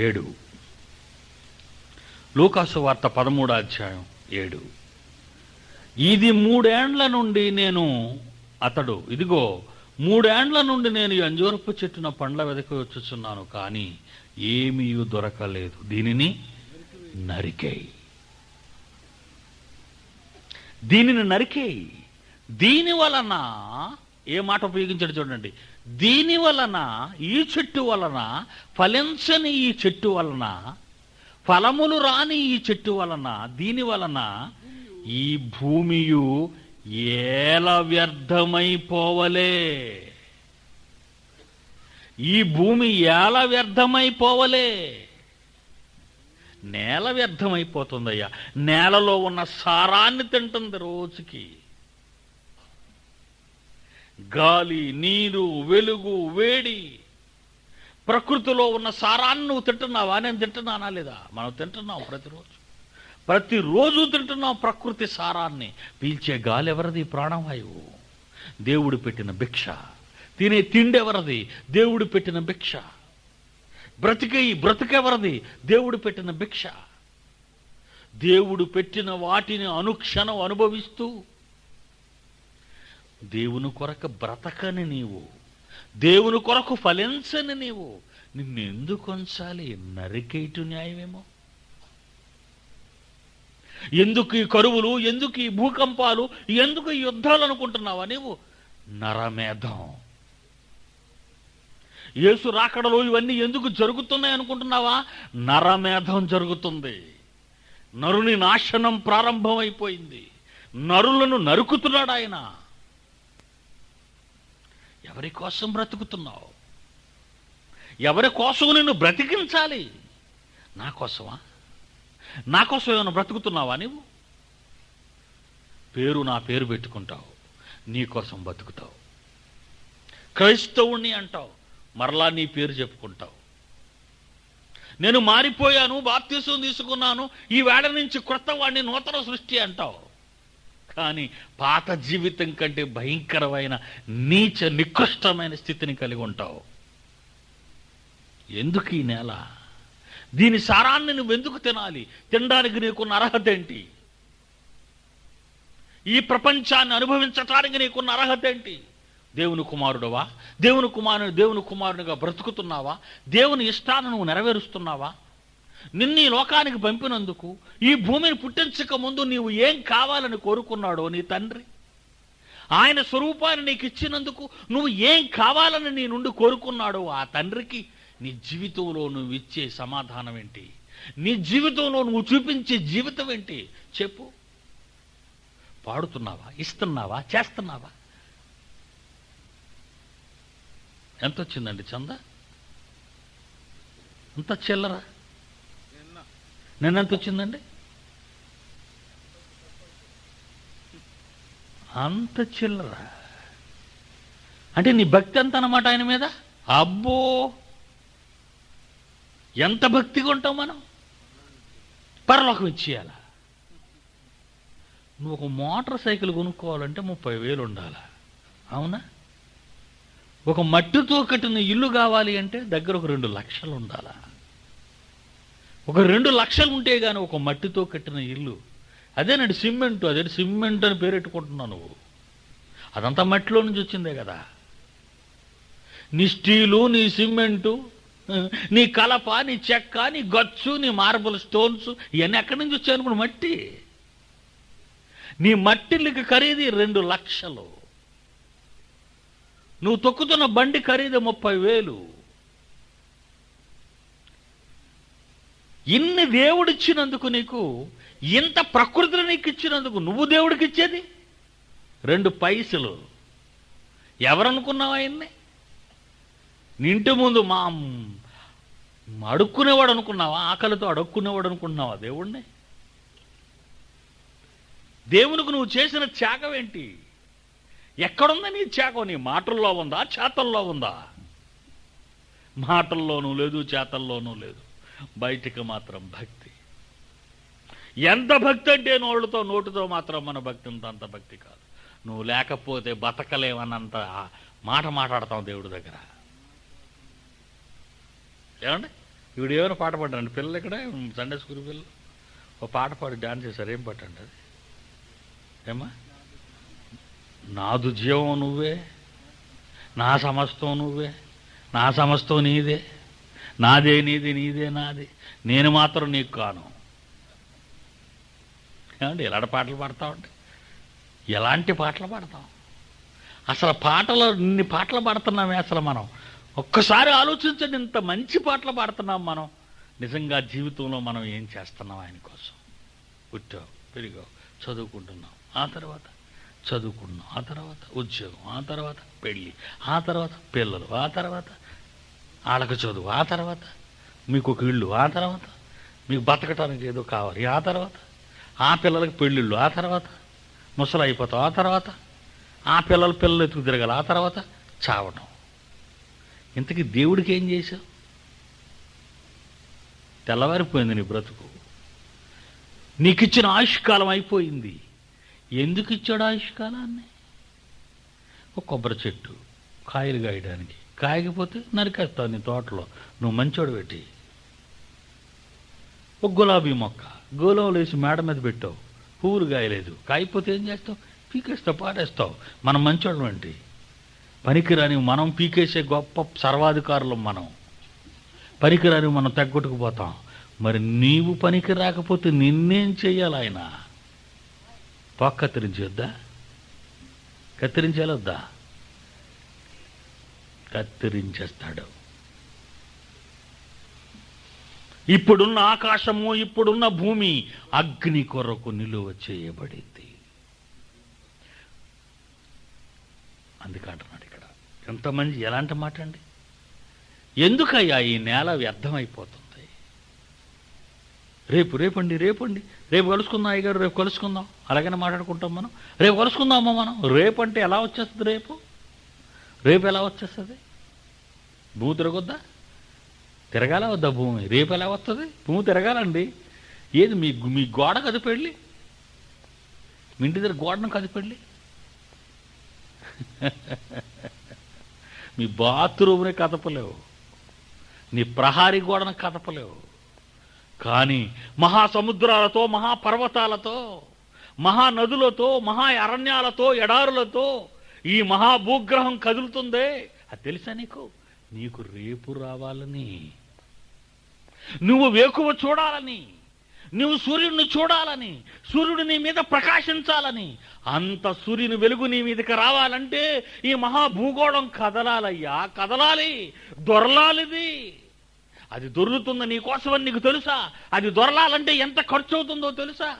7. లూకాసు వార్త 13వ అధ్యాయం 7. ఇది 3 ఏండ్ల నుండి నేను ఇదిగో 3 ఏండ్ల నుండి నేను ఈ అంజూరపు చెట్టున పండ్ల వెదకి వచ్చుచున్నాను, కానీ ఏమీ దొరకలేదు. దీనిని నరికేయి. దీని వలన ఏ మాట ఉపయోగించాడు చూడండి. దీని వలన, ఈ చెట్టు వలన, ఫలించని ఈ చెట్టు వలన, ఫలములు రాని ఈ చెట్టు వలన, దీని వలన ఈ భూమియు ఏల వ్యర్థమైపోవలే. ఈ భూమి ఏల వ్యర్థమైపోవలే. నేల వ్యర్థమైపోతుందయ్యా. నేలలో ఉన్న సారాన్ని తింటుంది రోజుకి. గాలి, నీరు, వెలుగు, వేడి, ప్రకృతిలో ఉన్న సారాన్ని నువ్వు తింటున్నావా? నేను తింటున్నానా లేదా? మనం తింటున్నాం ప్రతిరోజు తింటున్నాం ప్రకృతి సారాన్ని. పీల్చే గాలి ఎవరిది? ప్రాణవాయువు, దేవుడు పెట్టిన భిక్ష. తినే తిండి ఎవరిది? దేవుడు పెట్టిన భిక్ష. బ్రతికెవరిది? దేవుడు పెట్టిన భిక్ష. దేవుడు పెట్టిన వాటిని అనుక్షణం అనుభవిస్తూ దేవుని కొరకు బ్రతకని నీవు, దేవుని కొరకు ఫలించని నీవు నిన్నెందుకు ఉంచాలి? నరికేటు న్యాయమేమో. ఎందుకు ఈ కరువులు, ఎందుకు ఈ భూకంపాలు, ఎందుకు ఈ యుద్ధాలు అనుకుంటున్నావా నీవు? నరమేధం. యేసు రాకడలో ఇవన్నీ ఎందుకు జరుగుతున్నాయి అనుకుంటున్నావా? నరమేధం జరుగుతుంది. నరుని నాశనం ప్రారంభమైపోయింది. నరులను నరుకుతున్నాడు ఆయన. ఎవరి కోసం బ్రతుకుతున్నావు? ఎవరి కోసం నిన్ను బ్రతికించాలి? నా కోసమా? నా కోసం ఏమైనా బ్రతుకుతున్నావా నీవు? నా పేరు పెట్టుకుంటావు, నీ కోసం బతుకుతావు. క్రైస్తవుణ్ణి అంటావు, మరలా నీ పేరు చెప్పుకుంటావు. నేను మారిపోయాను, బాప్తిసం తీసుకున్నాను, ఈ వేళ నుంచి క్రొత్త వాడిని, నూతన సృష్టి అంటావు. కానీ పాత జీవితం కంటే భయంకరమైన నీచ నికృష్టమైన స్థితిని కలిగి ఉంటావు. ఎందుకు ఈ నేల? దీని సారాన్ని నువ్వెందుకు తినాలి? తినడానికి నీకున్న అర్హత ఏంటి? ఈ ప్రపంచాన్ని అనుభవించటానికి నీకున్న అర్హత ఏంటి? దేవుని కుమారుడవా? దేవుని కుమారునిగా బ్రతుకుతున్నావా? దేవుని ఇష్టాన్ని నువ్వు నెరవేరుస్తున్నావా? నిన్ను ఈ లోకానికి పంపినందుకు, ఈ భూమిని పుట్టించక ముందు నీవు ఏం కావాలని కోరుకున్నాడో నీ తండ్రి, ఆయన స్వరూపాన్ని నీకు ఇచ్చినందుకు నువ్వు ఏం కావాలని నీ నుండి కోరుకున్నాడో ఆ తండ్రికి నీ జీవితంలో నువ్వు ఇచ్చే సమాధానం ఏంటి? నీ జీవితంలో నువ్వు చూపించే జీవితం ఏంటి చెప్పు. పాడుతున్నావా? ఇస్తున్నావా? చేస్తున్నావా? ఎంత వచ్చిందండి చందా? అంత చిల్లరా? నిన్నెంత వచ్చిందండి? అంత చిల్లరా? అంటే నీ భక్తి ఎంత అన్నమాట ఆయన మీద? అబ్బో, ఎంత భక్తిగా ఉంటాం మనం. పరలోకం ఇచ్చేయాల. నువ్వు ఒక మోటార్ సైకిల్ కొనుక్కోవాలంటే 30,000 ఉండాలా? అవునా? ఒక మట్టితో కట్టిన ఇల్లు కావాలి అంటే దగ్గర ఒక 2 లక్షలు ఉండాలా? ఒక 2 లక్షలు ఉంటే గానీ ఒక మట్టితో కట్టిన ఇల్లు. అదేనండి సిమెంట్. అదే సిమెంట్ అని పేరెట్టుకుంటున్నావు నువ్వు. అదంతా మట్టిలో నుంచి వచ్చిందే కదా. నీ స్టీలు, నీ సిమెంటు, నీ కలప, నీ చెక్క, నీ గచ్చు, నీ మార్బుల్ స్టోన్స్ ఇవన్నీ ఎక్కడి నుంచి వచ్చాయనుకున్న మట్టి. నీ మట్టికి ఖరీదు 2 లక్షలు. నువ్వు తొక్కుతున్న బండి ఖరీదు 30,000. ఇన్ని దేవుడిచ్చినందుకు, నీకు ఇంత ప్రకృతిని నీకు ఇచ్చినందుకు నువ్వు దేవుడికి ఇచ్చేది 2 పైసలు. ఎవరనుకున్నావా ఆయన్ని? నీ ఇంటి ముందు అడుక్కునేవాడు అనుకున్నావా? ఆకలితో అడుక్కునేవాడు అనుకున్నావా దేవుణ్ణి? దేవునికి నువ్వు చేసిన త్యాగం ఏంటి? ఎక్కడుందా నీ త్యాగం? నీ మాటల్లో ఉందా? చేతల్లో ఉందా? మాటల్లోనూ లేదు, చేతల్లోనూ లేదు. బయటికి మాత్రం భక్తి. ఎంత భక్తి అంటే నోటితో మాత్రం మన భక్తి అంత భక్తి కాదు. నువ్వు లేకపోతే బతకలేవన్నంత మాట మాట్లాడతాం దేవుడి దగ్గర. ఏమండి, ఇప్పుడు ఏమైనా పాట పాడారండి పిల్లలు ఇక్కడ, సండే స్కూల్ పిల్లలు ఒక పాట పాడి డాన్స్ చేశారు. ఏం పాట అండి అది? ఏమా? నాదు జీవం నువ్వే, నా సమస్తం నువ్వే, నా సమస్తం నీదే, నాదే నీది, నీదే నాది, నేను మాత్రం నీకు కాను. ఏమండి ఎలాంటి పాటలు పాడతామండి? ఎలాంటి పాటలు పాడతాం? అసలు ఇన్ని పాటలు పాడుతున్నామే అసలు మనం. ఒక్కసారి ఆలోచించండి, ఇంత మంచి పాటలు పాడుతున్నాం మనం. నిజంగా జీవితంలో మనం ఏం చేస్తున్నాం ఆయన కోసం? పుట్టావు, పెరిగావు, చదువుకుంటున్నాం, ఆ తర్వాత చదువుకున్నాం, ఆ తర్వాత ఉద్యోగం, ఆ తర్వాత పెళ్ళి, ఆ తర్వాత పిల్లలు, ఆ తర్వాత వాళ్ళకి చదువు, ఆ తర్వాత మీకు ఒక ఇళ్ళు, ఆ తర్వాత మీకు బతకటానికి ఏదో కావాలి, ఆ తర్వాత ఆ పిల్లలకి పెళ్ళిళ్ళు, ఆ తర్వాత ముసలు అయిపోతాం, ఆ తర్వాత ఆ పిల్లలు ఎత్తుకు తిరగాలి, ఆ తర్వాత చావటం. ఇంతకీ దేవుడికి ఏం చేశావు? తెల్లవారిపోయింది నీ బ్రతుకు. నీకిచ్చిన ఆయుష్కాలం అయిపోయింది. ఎందుకు ఇచ్చాడు ఆయుష్కాలాన్ని? ఒక కొబ్బరి చెట్టు కాయలు కాయడానికి, కాయకపోతే నరికేస్తావు నీ తోటలో, నువ్వు మంచోడు పెట్టి. ఒక గులాబీ మొక్క గోళంలో వేసి మేడ మీద పెట్టావు, పువ్వులు కాయలేదు, కాయపోతే ఏం చేస్తావు? పీకేస్తావు, పాటేస్తావు. మనం మంచోడు వంటి పనికిరాని మనం పీకేసే గొప్ప సర్వాధికారులు మనం. పనికిరాని మనం తగ్గొట్టుకుపోతాం. మరి నీవు పనికి రాకపోతే నిన్నేం చెయ్యాలి ఆయన? కత్తిరించొద్దా? కత్తిరించాలొద్దా? కత్తిరించేస్తాడు. ఇప్పుడున్న ఆకాశము, ఇప్పుడున్న భూమి అగ్ని కొరకు నిలువ చేయబడింది. అందుకంటున్నాడు ఇక్కడ. ఎంత మంచి, ఎలాంటి మాట అండి! ఎందుకయ్యా ఈ నేల వ్యర్థమైపోతుంది? రేపు కలుసుకుందాం అయ్యగారు, రేపు కలుసుకుందాం, అలాగనే మాట్లాడుకుంటాం మనం. రేపు కలుసుకుందామా మనం? రేపు అంటే ఎలా వచ్చేస్తుంది? రేపు ఎలా వచ్చేస్తుంది? భూమి తిరగొద్దా? తిరగాల వద్దా భూమి? రేపు ఎలా వస్తుంది? భూమి తిరగాలండి. ఏది మీ గోడ కదిపెళ్ళి, మీ ఇంటి దగ్గర గోడను కదిపెళ్ళి, మీ బాత్రూమ్ని కదపలేవు, నీ ప్రహారీ గోడను కదపలేవు. కానీ మహాసముద్రాలతో, మహాపర్వతాలతో, మహానదులతో, మహా అరణ్యాలతో, ఎడారులతో ఈ మహాభూగ్రహం కదులుతుందే, అది తెలుసా నీకు? నీకు రేపు రావాలని, నువ్వు వేకువ చూడాలని, నువ్వు సూర్యుడిని చూడాలని, సూర్యుడు నీ మీద ప్రకాశించాలని, అంత సూర్యుని వెలుగు నీ మీదకి రావాలంటే ఈ మహాభూగోళం కదలాలయ్యా, కదలాలి, దొరలాలిది. అది దొర్లుతుంది నీ కోసమని నీకు తెలుసా? అది దొరలాలంటే ఎంత ఖర్చు అవుతుందో తెలుసా?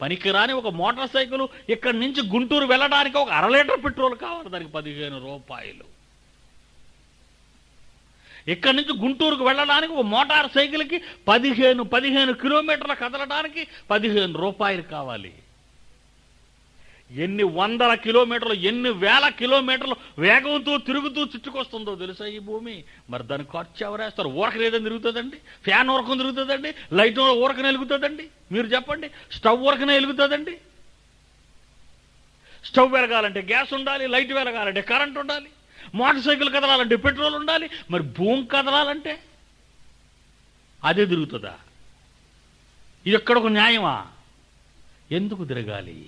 పనికిరాని ఒక మోటార్ సైకిల్ ఇక్కడి నుంచి గుంటూరు వెళ్ళడానికి ఒక 1/2 లీటర్ పెట్రోల్ కావాలి, దానికి 15 రూపాయలు. ఇక్కడి నుంచి గుంటూరుకు వెళ్ళడానికి ఒక మోటార్ సైకిల్కి 15 కిలోమీటర్లు కదలడానికి 15 రూపాయలు కావాలి. ఎన్ని వందల కిలోమీటర్లు, ఎన్ని వేల కిలోమీటర్లు వేగంతో తిరుగుతూ చుట్టుకొస్తుందో తెలుసా ఈ భూమి? మరి దాని ఖర్చు ఎవరేస్తారు? ఊరకనే ఏదైనా తిరుగుతుందండి? ఫ్యాన్ ఊరకం తిరుగుతుందండి? లైట్ ఊరకనే వెలుగుతుందండి? మీరు చెప్పండి. స్టవ్ ఊరకనే వెలుగుతుందండి? స్టవ్ వెలగాలంటే గ్యాస్ ఉండాలి, లైట్ వెలగాలంటే కరెంట్ ఉండాలి, మోటార్ సైకిల్ కదలాలంటే పెట్రోల్ ఉండాలి. మరి భూమి కదలాలంటే అదే తిరుగుతుందా? ఇది ఎక్కడ ఒక న్యాయమా? ఎందుకు తిరగాలి?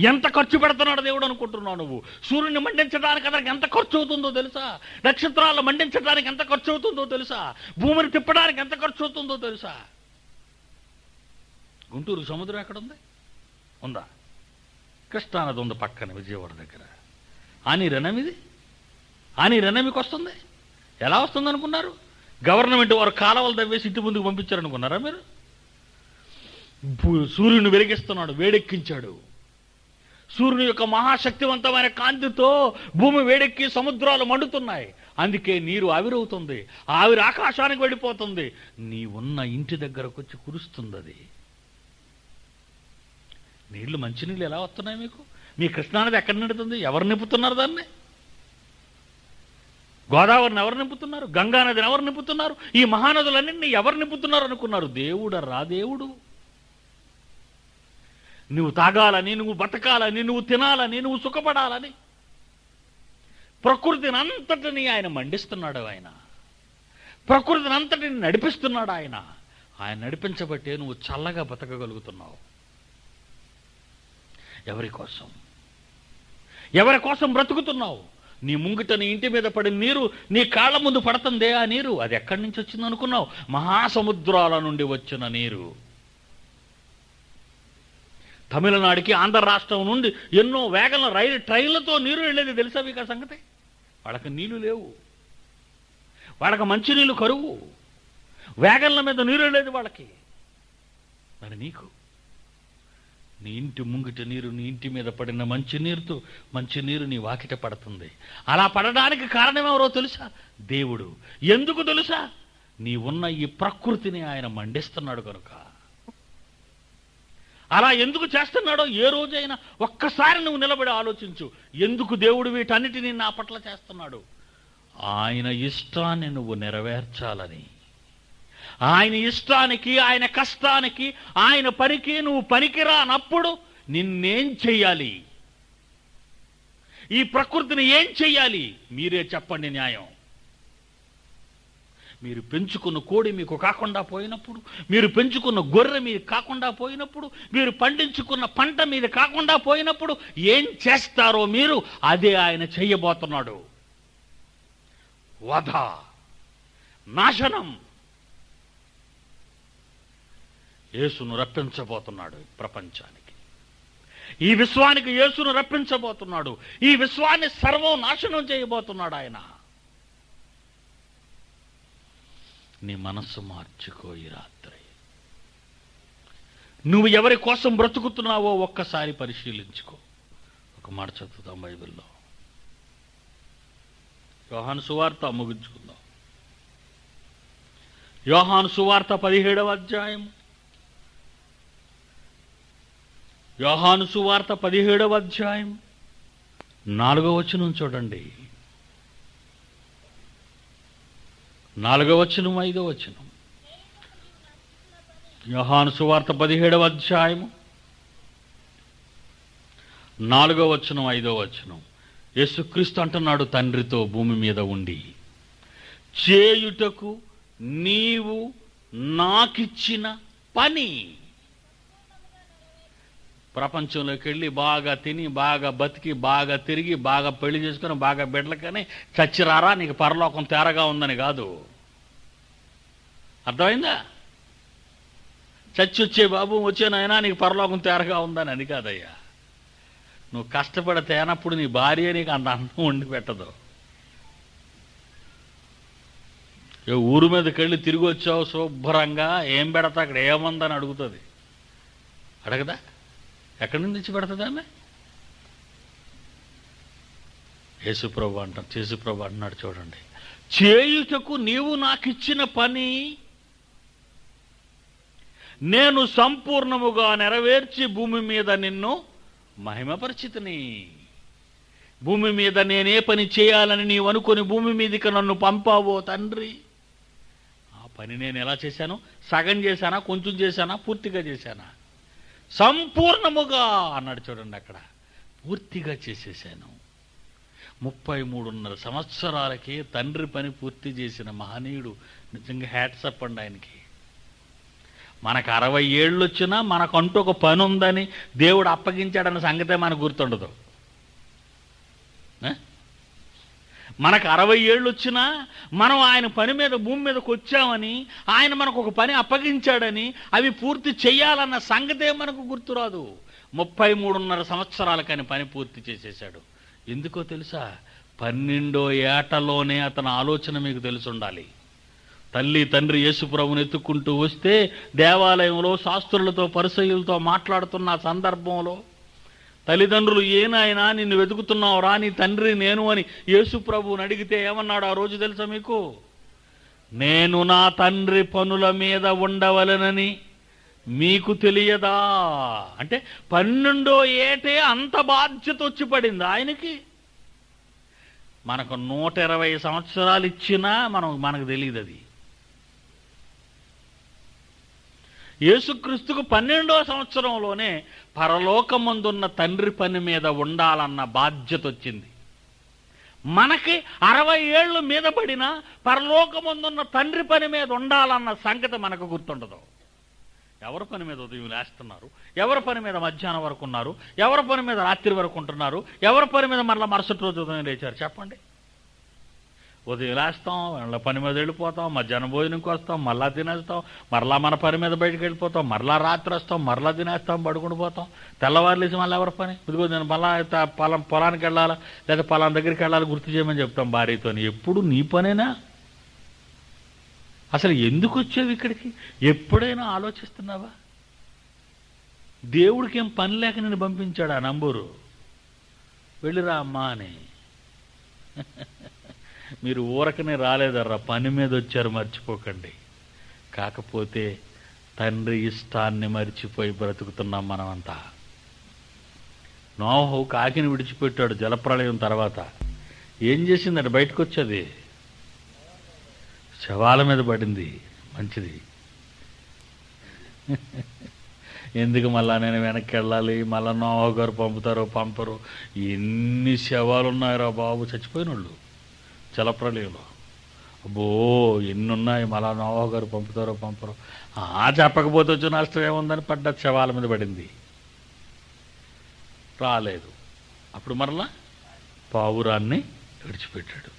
ఎంత ఖర్చు పెడుతున్నాడు దేవుడు అనుకుంటున్నావు నువ్వు? సూర్యుని మండించడానికి అతనికి ఎంత ఖర్చు అవుతుందో తెలుసా? నక్షత్రాలు మండించడానికి ఎంత ఖర్చు అవుతుందో తెలుసా? భూమిని తిప్పడానికి ఎంత ఖర్చు అవుతుందో తెలుసా? గుంటూరు సముద్రం ఎక్కడుంది? ఉందా? కృష్ణానది ఉంది పక్కన విజయవాడ దగ్గర. ఆ నీరెనమిది, ఆ నీరెనమికి వస్తుంది. ఎలా వస్తుంది అనుకున్నారు? గవర్నమెంట్ వారు కాలువలు తవ్వేసి ఇంటి ముందుకు పంపించారనుకున్నారా మీరు? సూర్యుని వెలిగిస్తున్నాడు, వేడెక్కించాడు. సూర్యుని యొక్క మహాశక్తివంతమైన కాంతితో భూమి వేడెక్కి సముద్రాలు మండుతున్నాయి. అందుకే నీరు ఆవిరవుతుంది, ఆవిరి ఆకాశానికి వెళ్ళిపోతుంది, నీ ఉన్న ఇంటి దగ్గరకు వచ్చి కురుస్తుంది. అది నీళ్లు, మంచినీళ్ళు ఎలా వస్తున్నాయి మీకు? మీ కృష్ణానది ఎక్కడ నిండుతుంది? ఎవరు నింపుతున్నారు దాన్ని? గోదావరిని ఎవరు నింపుతున్నారు? గంగానదిని ఎవరు నింపుతున్నారు? ఈ మహానదులన్నింటినీ ఎవరు నింపుతున్నారు అనుకున్నారు? దేవుడరా దేవుడు. నువ్వు తాగాలని, నువ్వు బతకాలని, నువ్వు తినాలని, నువ్వు సుఖపడాలని ప్రకృతిని అంతటిని ఆయన మండిస్తున్నాడు. ఆయన ప్రకృతిని అంతటిని నడిపిస్తున్నాడు. ఆయన నడిపించబట్టే నువ్వు చల్లగా బతకగలుగుతున్నావు. ఎవరి కోసం? ఎవరి కోసం బ్రతుకుతున్నావు? నీ ముంగిట నీ ఇంటి మీద పడిన నీరు నీ కాళ్ళ ముందు పడుతుందే. ఆ నీరు అది ఎక్కడి నుంచి వచ్చింది అనుకున్నావు? మహాసముద్రాల నుండి వచ్చిన నీరు. తమిళనాడుకి ఆంధ్ర రాష్ట్రం నుండి ఎన్నో వేగంలో ట్రైన్లతో నీరు వెళ్ళేది తెలుసా మీకు ఆ సంగతి? వాళ్ళకి నీళ్లు లేవు, వాళ్ళకి మంచినీళ్ళు కరువు, వేగంల మీద నీరు వెళ్ళేది వాళ్ళకి. మరి నీకు నీ ఇంటి ముంగిట నీరు, నీ ఇంటి మీద పడిన మంచినీరు నీ వాకిట పడుతుంది. అలా పడడానికి కారణం ఎవరో తెలుసా? దేవుడు. ఎందుకు తెలుసా? నీ ఉన్న ఈ ప్రకృతిని ఆయన మండిస్తున్నాడు కనుక. అలా ఎందుకు చేస్తున్నాడో ఏ రోజైనా ఒక్కసారి నువ్వు నిలబడి ఆలోచించు. ఎందుకు దేవుడు వీటన్నిటినీ నా పట్ల చేస్తున్నాడు? ఆయన ఇష్టాన్ని నువ్వు నెరవేర్చాలని. ఆయన ఇష్టానికి, ఆయన కష్టానికి, ఆయన పనికి నువ్వు పనికిరానప్పుడు నిన్నేం చెయ్యాలి? ఈ ప్రకృతిని ఏం చెయ్యాలి? మీరే చెప్పండి న్యాయం. మీరు పెంచుకున్న కోడి మీకు కాకుండా పోయినప్పుడు, మీరు పెంచుకున్న గొర్రె మీకు కాకుండా పోయినప్పుడు, మీరు పండించుకున్న పంట మీద కాకుండా పోయినప్పుడు ఏం చేస్తారో మీరు అదే ఆయన చెయ్యబోతున్నాడు. వధ, నాశనం. యేసును రప్పించబోతున్నాడు ప్రపంచానికి. ఈ విశ్వానికి యేసును రప్పించబోతున్నాడు. ఈ విశ్వాన్ని సర్వం నాశనం చేయబోతున్నాడు ఆయన. నీ మనస్సు మార్చుకో ఈ రాత్రి. నువ్వు ఎవరి కోసం బ్రతుకుతున్నావో ఒక్కసారి పరిశీలించుకో. ఒక మాట చదువుతాం బైబిల్లో. యోహాను సువార్త ముగించుకుందాం. యోహాను సువార్త 17వ అధ్యాయం. యోహాను సువార్త 17వ అధ్యాయం 4వ వచనం చూడండి. 4వ వచనం 5వ వచనం. యోహాను సువార్త 17వ అధ్యాయం 4వ వచనం 5వ వచనం. యేసుక్రీస్తు అంటున్నాడు తండ్రితో భూమి మీద ఉండి, చేయుటకు నీవు నాకిచ్చిన పని ప్రపంచంలోకి వెళ్ళి బాగా తిని బాగా బతికి బాగా తిరిగి బాగా పెళ్లి చేసుకుని బాగా బిడ్డలకని చచ్చిరారా నీకు పరలోకం తేరగా ఉందని కాదు. అర్థమైందా? చచ్చి వచ్చే బాబు వచ్చేనైనా నీకు పరలోకం తేరగా ఉందని అది కాదయ్యా. నువ్వు కష్టపడితే అన్నప్పుడు నీ భార్య నీకు అంత అన్నం వండి పెట్టదు. ఊరు మీదకి వెళ్ళి తిరిగి వచ్చావు శుభ్రంగా ఏం పెడతా అక్కడ ఏముందని అడుగుతుంది. అడగదా? ఎక్కడి నుంచి తెచ్చి పెడుతుంది ఆమె? యేసుప్రభు అంటున్నాడు చూడండి, చేయుటకు నీవు నాకు ఇచ్చిన పని నేను సంపూర్ణముగా నెరవేర్చి భూమి మీద నిన్ను మహిమపరిచితిని. భూమి మీద నేనే పని చేయాలని నీవు అనుకొని భూమి మీదకి నన్ను పంపావో తండ్రి, ఆ పని నేను ఎలా చేశాను? సగం చేశానా, కొంచెం చేశానా, పూర్తిగా చేశానా? సంపూర్ణముగా అన్నాడు చూడండి, అక్కడ పూర్తిగా చేసేసాను. 33.5 సంవత్సరాలకి తండ్రి పని పూర్తి చేసిన మహనీయుడు. నిజంగా హ్యాట్సప్ అండి ఆయనకి. మనకు 60 ఏళ్ళు వచ్చినా మనకంటూ ఒక పని ఉందని దేవుడు అప్పగించాడన్న సంగతే మనకు గుర్తుండదు. మనకు 60 ఏళ్ళు వచ్చినా మనం ఆయన పని మీద భూమి మీదకి వచ్చామని, ఆయన మనకు ఒక పని అప్పగించాడని అవి పూర్తి చెయ్యాలన్న సంగతే మనకు గుర్తురాదు. 33.5 సంవత్సరాలకని పని పూర్తి చేసేశాడు. ఎందుకో తెలుసా? 12వ ఏటలోనే అతని ఆలోచన మీకు తెలిసి ఉండాలి. తల్లి తండ్రి యేసుప్రభుని ఎత్తుక్కుంటూ వస్తే దేవాలయంలో శాస్త్రులతో పరిసయ్యులతో మాట్లాడుతున్న సందర్భంలో తల్లిదండ్రులు, ఏనాయనా నిన్ను వెతుకుతున్నావురా, నీ తండ్రి నేను అని యేసుప్రభుని అడిగితే ఏమన్నాడు ఆ రోజు తెలుసా మీకు? నేను నా తండ్రి పనుల మీద ఉండవలెనని మీకు తెలియదా? అంటే 12వ ఏటే అంత బాధ్యత వచ్చి పడింది ఆయనకి. మనకు 120 సంవత్సరాలు ఇచ్చినా మనకు తెలియదు అది. యేసుక్రీస్తుకు 12వ సంవత్సరంలోనే పరలోకమందున్న తండ్రి పని మీద ఉండాలన్న బాధ్యత వచ్చింది. మనకి 60 ఏళ్ళు మీద పడినా పరలోకమందున్న తండ్రి పని మీద ఉండాలన్న సంగతి మనకు గుర్తుండదు. ఎవరి పని మీద ఉదయం లేస్తున్నారు, ఎవరి పని మీద మధ్యాహ్నం వరకు ఉన్నారు, ఎవరి పని మీద రాత్రి వరకు ఉంటున్నారు, ఎవరి పని మీద మరలా మరుసటి రోజు ఉదయం లేచారు చెప్పండి? ఉదయం లేస్తాం, వాళ్ళ పని మీద వెళ్ళిపోతాం, మధ్యాహ్నం భోజనంకి వస్తాం, మరలా తినేస్తాం, మరలా మన పని మీద బయటకు వెళ్ళిపోతాం, మరలా రాత్రి వస్తాం, మరలా తినేస్తాం, పడుకుని పోతాం. తెల్లవారులేసి మళ్ళీ ఎవరి పని? ఇదిగో నేను మళ్ళా పొలానికి వెళ్ళాలా లేదా పొలాం దగ్గరికి వెళ్ళాలి గుర్తు చేయమని చెప్తాం భార్యతో. ఎప్పుడు నీ పనేనా? అసలు ఎందుకు వచ్చావు ఇక్కడికి? ఎప్పుడైనా ఆలోచిస్తున్నావా? దేవుడికి ఏం పని లేక నేను పంపించాడు ఆ నంబూరు, వెళ్ళిరా అమ్మా అని. మీరు ఊరకనే రాలేదర్రా, పని మీద వచ్చారు, మర్చిపోకండి. కాకపోతే తండ్రి ఇష్టాన్ని మర్చిపోయి బ్రతుకుతున్నాం మనమంతా. నోహు కాకిని విడిచిపెట్టాడు జలప్రళయం తర్వాత. ఏం చేసిందట? బయటకు వచ్చేది శవాల మీద పడింది. మంచిది. ఎందుకు మళ్ళా నేను వెనక్కి వెళ్ళాలి, మళ్ళా నోహు గారు పంపుతారో పంపరు. ఎన్ని శవాలు ఉన్నాయరా బాబు చచ్చిపోయిన వాళ్ళు జలప్రళయంలో. అబ్బో ఎన్నున్నాయి, మళ్ళా నోహు గారు పంపుతారో పంపరు. చెప్పకపోతే వచ్చి నష్టం ఏముందని పడ్డ శవాల మీద పడింది, రాలేదు. అప్పుడు మరలా పావురాన్ని విడిచిపెట్టాడు.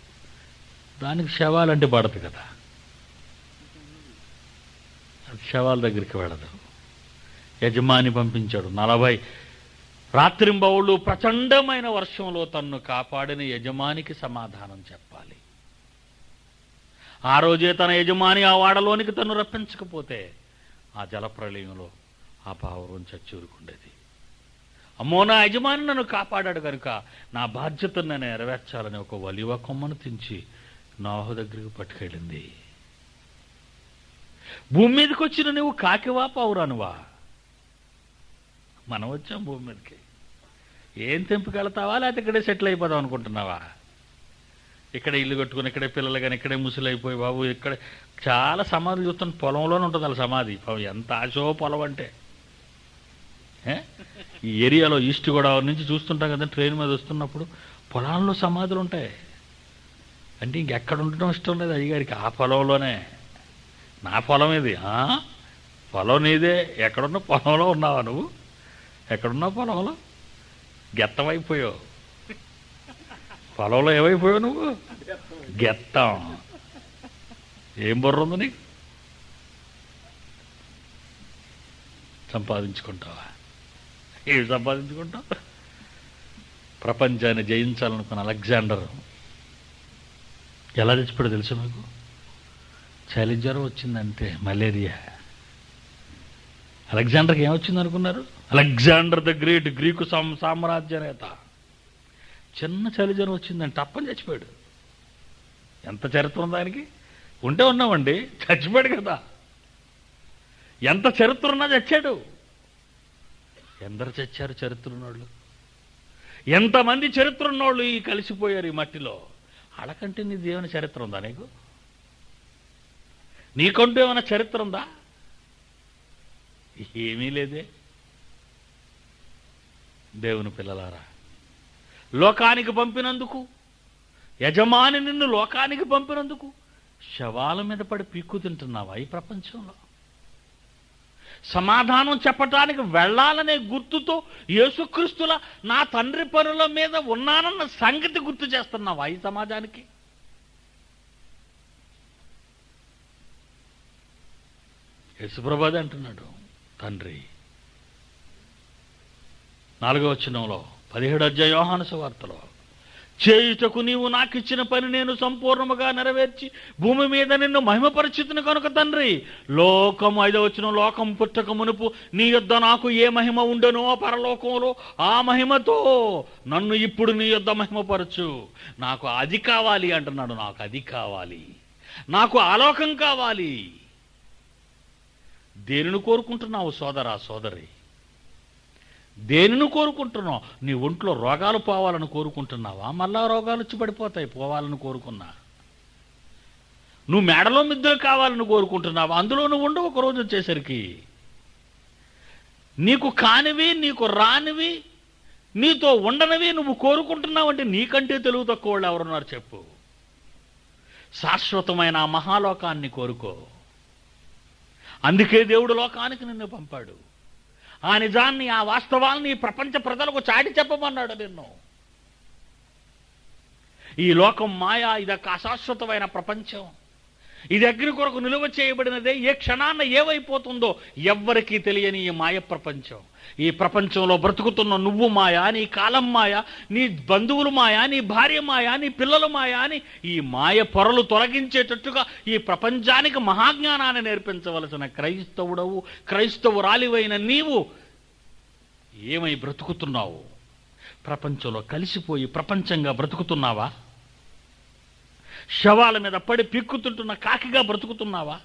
దానికి శవాలంటే పడదు కదా, అది శవాల దగ్గరికి వెళ్ళదు. యజమాని పంపించాడు. 40 రాత్రింబవుళ్ళు ప్రచండమైన వర్షంలో తన్ను కాపాడిన యజమానికి సమాధానం చెప్పాలి. ఆ రోజే తన యజమాని ఆ వాడలోనికి తను రప్పించకపోతే ఆ జలప్రళయంలో ఆ పావురం చచ్చూరుకుండేది. అమ్మో, నా యజమాని నన్ను కాపాడాడు కనుక నా బాధ్యతను నేను నెరవేర్చాలని ఒక ఒలీవ కొమ్మను తెంచి నోహు దగ్గరికి పట్టుకెళ్ళింది. భూమి మీదకి వచ్చిన నువ్వు కాకివా పావురానువా? మనం వచ్చాం భూమి మీదకి. ఏం తెంపుకెళ్తావా లేకపోతే ఇక్కడే సెటిల్ అయిపోదాం అనుకుంటున్నావా? ఇక్కడే ఇల్లు కట్టుకుని ఇక్కడే పిల్లలు కానీ ఇక్కడే ముసలైపోయి బాబు ఇక్కడ చాలా సమాధులు చూస్తాను. పొలంలోనే ఉంటుంది అలా సమాధి. ఎంత ఆశో పొలం అంటే. ఈ ఏరియాలో ఈస్ట్ గోదావరి నుంచి చూస్తుంటాం కదా ట్రైన్ మీద వస్తున్నప్పుడు, పొలాల్లో సమాధులు ఉంటాయి. అంటే ఇంకెక్కడ ఉండటం ఇష్టం లేదు అయ్యగారికి, ఆ పొలంలోనే. నా పొలం ఇది. పొలం నీదే, ఎక్కడున్న పొలంలో ఉన్నావా నువ్వు? ఎక్కడున్నావు? పొలంలో గెత్తమైపోయావు. పొలంలో ఏమైపోయావు నువ్వు? గెత్తం. ఏం బుర్ర ఉంది నీకు? సంపాదించుకుంటావా? ఏమి సంపాదించుకుంటావు? ప్రపంచాన్ని జయించాలనుకున్న అలెగ్జాండర్ ఎలా తెచ్చిపోయాడో తెలుసు మీకు? చలి జ్వరం వచ్చిందంటే, మలేరియా. అలెగ్జాండర్కి ఏమొచ్చింది అనుకున్నారు? అలెగ్జాండర్ ద గ్రేట్, గ్రీకు సామ్రాజ్య నేత. చిన్న చలి జ్వరం వచ్చిందంటే తప్పని చచ్చిపోయాడు. ఎంత చరిత్ర ఉంది ఆయనకి? ఉంటే ఉన్నామండి, చచ్చిపోయాడు కదా. ఎంత చరిత్ర ఉన్నా చచ్చాడు. ఎందరు చచ్చారు చరిత్ర ఉన్నోళ్ళు? ఎంతమంది చరిత్ర ఉన్నోళ్ళు ఈ కలిసిపోయారు ఈ మట్టిలో. అడకంటే నీ దేవుని చరిత్ర ఉందా నీకు? నీకంటూ ఏమైనా చరిత్ర ఉందా? ఏమీ లేదే. దేవుని పిల్లలారా, లోకానికి పంపినందుకు, యజమాని నిన్ను లోకానికి పంపినందుకు శవాల మీద పడి పీక్కు తింటున్నావా ఈ ప్రపంచంలో? సమాధానం చెప్పటానికి వెళ్ళాలనే గుర్తుతో యేసుక్రీస్తుల నా తండ్రి పనుల మీద ఉన్నానన్న సంగతి గుర్తు చేస్తున్నావా ఈ సమాజానికి? యేసుప్రభుదే అంటున్నాడు, తండ్రి 4వ వచనంలో 17వ అధ్యాయం యోహాను సువార్తలో, చేయుటకు నీవు నాకు ఇచ్చిన పని నేను సంపూర్ణముగా నెరవేర్చి భూమి మీద నిన్ను మహిమపరిచితిని కనుక తండ్రి, లోకం 5వ వచనం, లోకం పుట్టక మునుపు నీ యొద్ద నాకు ఏ మహిమ ఉండనో పరలోకంలో ఆ మహిమతో నన్ను ఇప్పుడు నీ యొద్ద మహిమపరచు. నాకు అది కావాలి అంటున్నాడు. నాకు అది కావాలి, నాకు ఆలోకం కావాలి. దేనిని కోరుకుంటున్నావు సోదరా సోదరి? దేనిని కోరుకుంటున్నావు? నీ ఒంట్లో రోగాలు పోవాలని కోరుకుంటున్నావా? మళ్ళా రోగాలు వచ్చి పడిపోతాయి పోవాలని కోరుకున్నా. నువ్వు మేడలో మిద్దెలు కావాలని కోరుకుంటున్నావా? అందులో నువ్వు ఉండవు ఒకరోజు వచ్చేసరికి. నీకు కానివి, నీకు రానివి, నీతో ఉండనివి నువ్వు కోరుకుంటున్నావు అంటే నీకంటే తెలుగు తక్కువ వాళ్ళు ఎవరున్నారు చెప్పు? శాశ్వతమైన ఆ మహాలోకాన్ని కోరుకో. అందుకే దేవుడు లోకానికి నిన్ను పంపాడు. ఆ నిజాన్ని, ఆ వాస్తవాల్ని ప్రపంచ ప్రజలకు చాటి చెప్పమన్నాడు నిన్ను. ఈ లోకం మాయా, ఇదొక అశాశ్వతమైన ప్రపంచం. ఇది అగ్ని కొరకు నిలువ చేయబడినదే. ఏ క్షణాన్న ఏవైపోతుందో ఎవ్వరికీ తెలియని ఈ మాయ ప్రపంచం. ఈ ప్రపంచంలో బ్రతుకుతున్న నువ్వు మాయా, నీ కాలం మాయా, నీ బంధువులు మాయా, నీ భార్య మాయా, నీ పిల్లలు మాయా అని ఈ మాయ పొరలు తొలగించేటట్టుగా ఈ ప్రపంచానికి మహాజ్ఞానాన్ని నేర్పించవలసిన క్రైస్తవుడవు, క్రైస్తవురాలివైన నీవు ఏమై బ్రతుకుతున్నావు? ప్రపంచంలో కలిసిపోయి ప్రపంచంగా బ్రతుకుతున్నావా? శవాల మీద పడి పిక్కుతుంటున్న కాకిగా బ్రతుకుతున్నావా?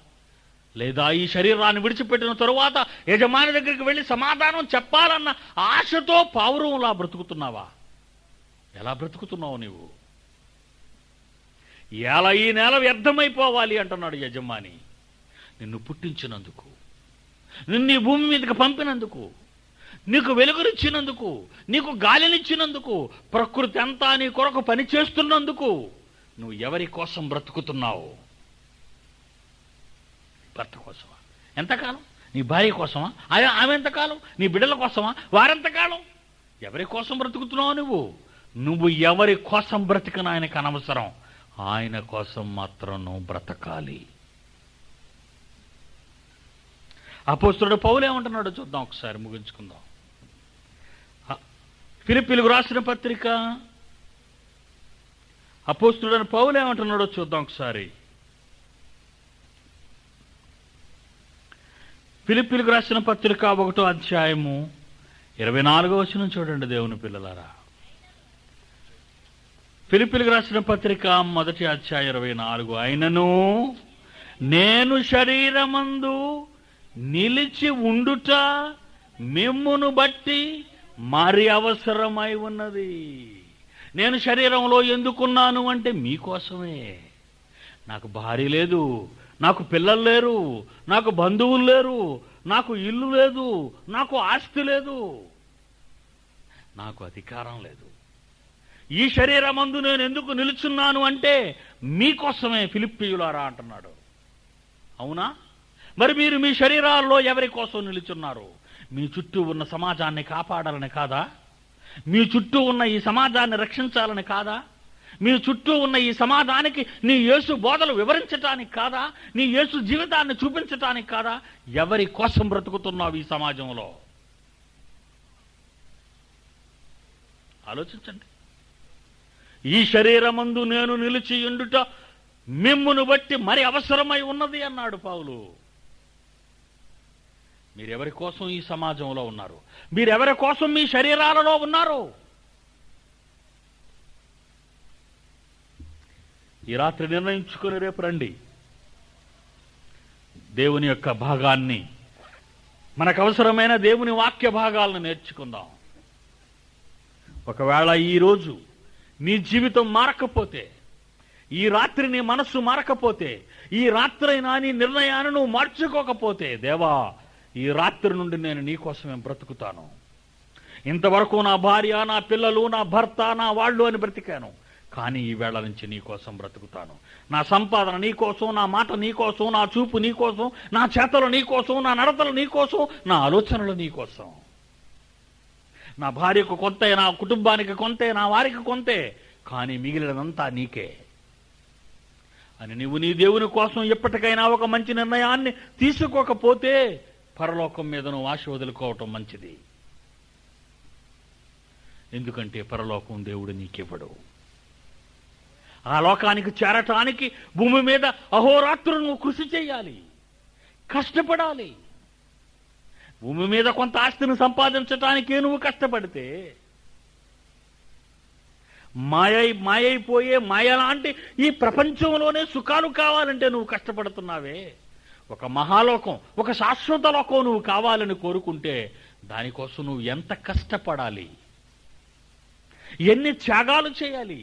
లేదా ఈ శరీరాన్ని విడిచిపెట్టిన తరువాత యజమాని దగ్గరికి వెళ్ళి సమాధానం చెప్పాలన్న ఆశతో పావురంలా బ్రతుకుతున్నావా? ఎలా బ్రతుకుతున్నావు నీవు? ఎలా ఈ నేల వ్యర్థమైపోవాలి అంటున్నాడు యజమాని. నిన్ను పుట్టించినందుకు, నిన్ను ఈ భూమి మీదకి పంపినందుకు, నీకు వెలుగునిచ్చినందుకు, నీకు గాలినిచ్చినందుకు, ప్రకృతి అంతా నీ కొరకు పని చేస్తున్నందుకు నువ్వు ఎవరి కోసం బ్రతుకుతున్నావు? భర్త కోసమా? ఎంతకాలం? నీ భార్య కోసమా? ఆమె ఎంతకాలం? నీ బిడ్డల కోసమా? వారెంతకాలం? ఎవరి కోసం బ్రతుకుతున్నావు నువ్వు? నువ్వు ఎవరి కోసం బ్రతికిన ఆయనకు అనవసరం. ఆయన కోసం మాత్రం నువ్వు బ్రతకాలి. అపోస్తలుడు పౌలు ఏమంటున్నాడో చూద్దాం ఒకసారి, ముగించుకుందాం. ఫిలిప్పీయులకు రాసిన పత్రిక అపోస్తలుడైన పౌలు ఏమంటున్నాడో చూద్దాం ఒకసారి. ఫిలిప్పీయులకు రాసిన పత్రిక 1వ అధ్యాయము 24వ వచనం చూడండి దేవుని పిల్లలారా. ఫిలిప్పీయులకు రాసిన పత్రిక 1వ అధ్యాయం 24. అయినను నేను శరీరమందు నిలిచి ఉండుట మిమ్మును బట్టి మరి అవసరమై ఉన్నది. నేను శరీరంలో ఎందుకున్నాను అంటే మీకోసమే. నాకు భార్య లేదు, నాకు పిల్లలు లేరు, నాకు బంధువులు లేరు, నాకు ఇల్లు లేదు, నాకు ఆస్తి లేదు, నాకు అధికారం లేదు. ఈ శరీరమందు నేను ఎందుకు నిలుచున్నాను అంటే మీకోసమే ఫిలిప్పీయులారా అంటున్నాడు. అవునా? మరి మీరు మీ శరీరాల్లో ఎవరి కోసం నిలుచున్నారు? మీ చుట్టూ ఉన్న సమాజాన్ని కాపాడాలని కాదా? మీ చుట్టూ ఉన్న ఈ సమాజాన్ని రక్షించాలని కాదా? మీ చుట్టూ ఉన్న ఈ సమాజానికి నీ యేసు బోధలు వివరించటానికి కాదా? నీ యేసు జీవితాన్ని చూపించటానికి కాదా? ఎవరి కోసం బ్రతుకుతున్నావు ఈ సమాజంలో? ఆలోచించండి. ఈ శరీరమందు నేను నిలిచి ఉండుట మిమ్మును బట్టి మరి అవసరమై ఉన్నది అన్నాడు పౌలు. మీరెవరి కోసం ఈ సమాజంలో ఉన్నారు? మీరెవరి కోసం మీ శరీరాలలో ఉన్నారు? ఈ రాత్రి నిర్ణయించుకుని రేపు రండి. దేవుని యొక్క భాగాన్ని, మనకు అవసరమైన దేవుని వాక్య భాగాలను నేర్చుకుందాం. ఒకవేళ ఈరోజు నీ జీవితం మారకపోతే, ఈ రాత్రి నీ మనస్సు మారకపోతే, ఈ రాత్రైనా నీ నిర్ణయాన్ని నువ్వు మార్చుకోకపోతే, దేవా ఈ రాత్రి నుండి నేను నీ కోసమే బ్రతుకుతాను. ఇంతవరకు నా భార్య, నా పిల్లలు, నా భర్త, నా వాళ్ళు అని బ్రతికాను, కానీ ఈ వేళ నుంచి నీ కోసం బ్రతుకుతాను. నా సంపాదన నీ కోసం, నా మాట నీ కోసం, నా చూపు నీ కోసం, నా చేతలు నీ కోసం, నా నడతలు నీ కోసం, నా ఆలోచనలు నీ కోసం. నా భార్యకు కొంతే, నా కుటుంబానికి కొంతే, నా వారికి కొంతే, కానీ మిగిలినంతా నీకే అని నువ్వు నీ దేవుని కోసం ఎప్పటికైనా ఒక మంచి నిర్ణయాన్ని తీసుకోకపోతే పరలోకం మీద నువ్వు ఆశ వదులుకోవటం మంచిది. ఎందుకంటే పరలోకం దేవుడు నీకివ్వడు. ఆ లోకానికి చేరటానికి భూమి మీద అహోరాత్రులు నువ్వు కృషి చేయాలి, కష్టపడాలి. భూమి మీద కొంత ఆస్తిని సంపాదించటానికే నువ్వు కష్టపడితే, మాయైపోయే మాయలాంటి ఈ ప్రపంచంలోనే సుఖాలు కావాలంటే నువ్వు కష్టపడుతున్నావే. ఒక మహాలోకం, ఒక శాశ్వత లోకం నువ్వు కావాలని కోరుకుంటే దానికోసం నువ్వు ఎంత కష్టపడాలి, ఎన్ని త్యాగాలు చేయాలి.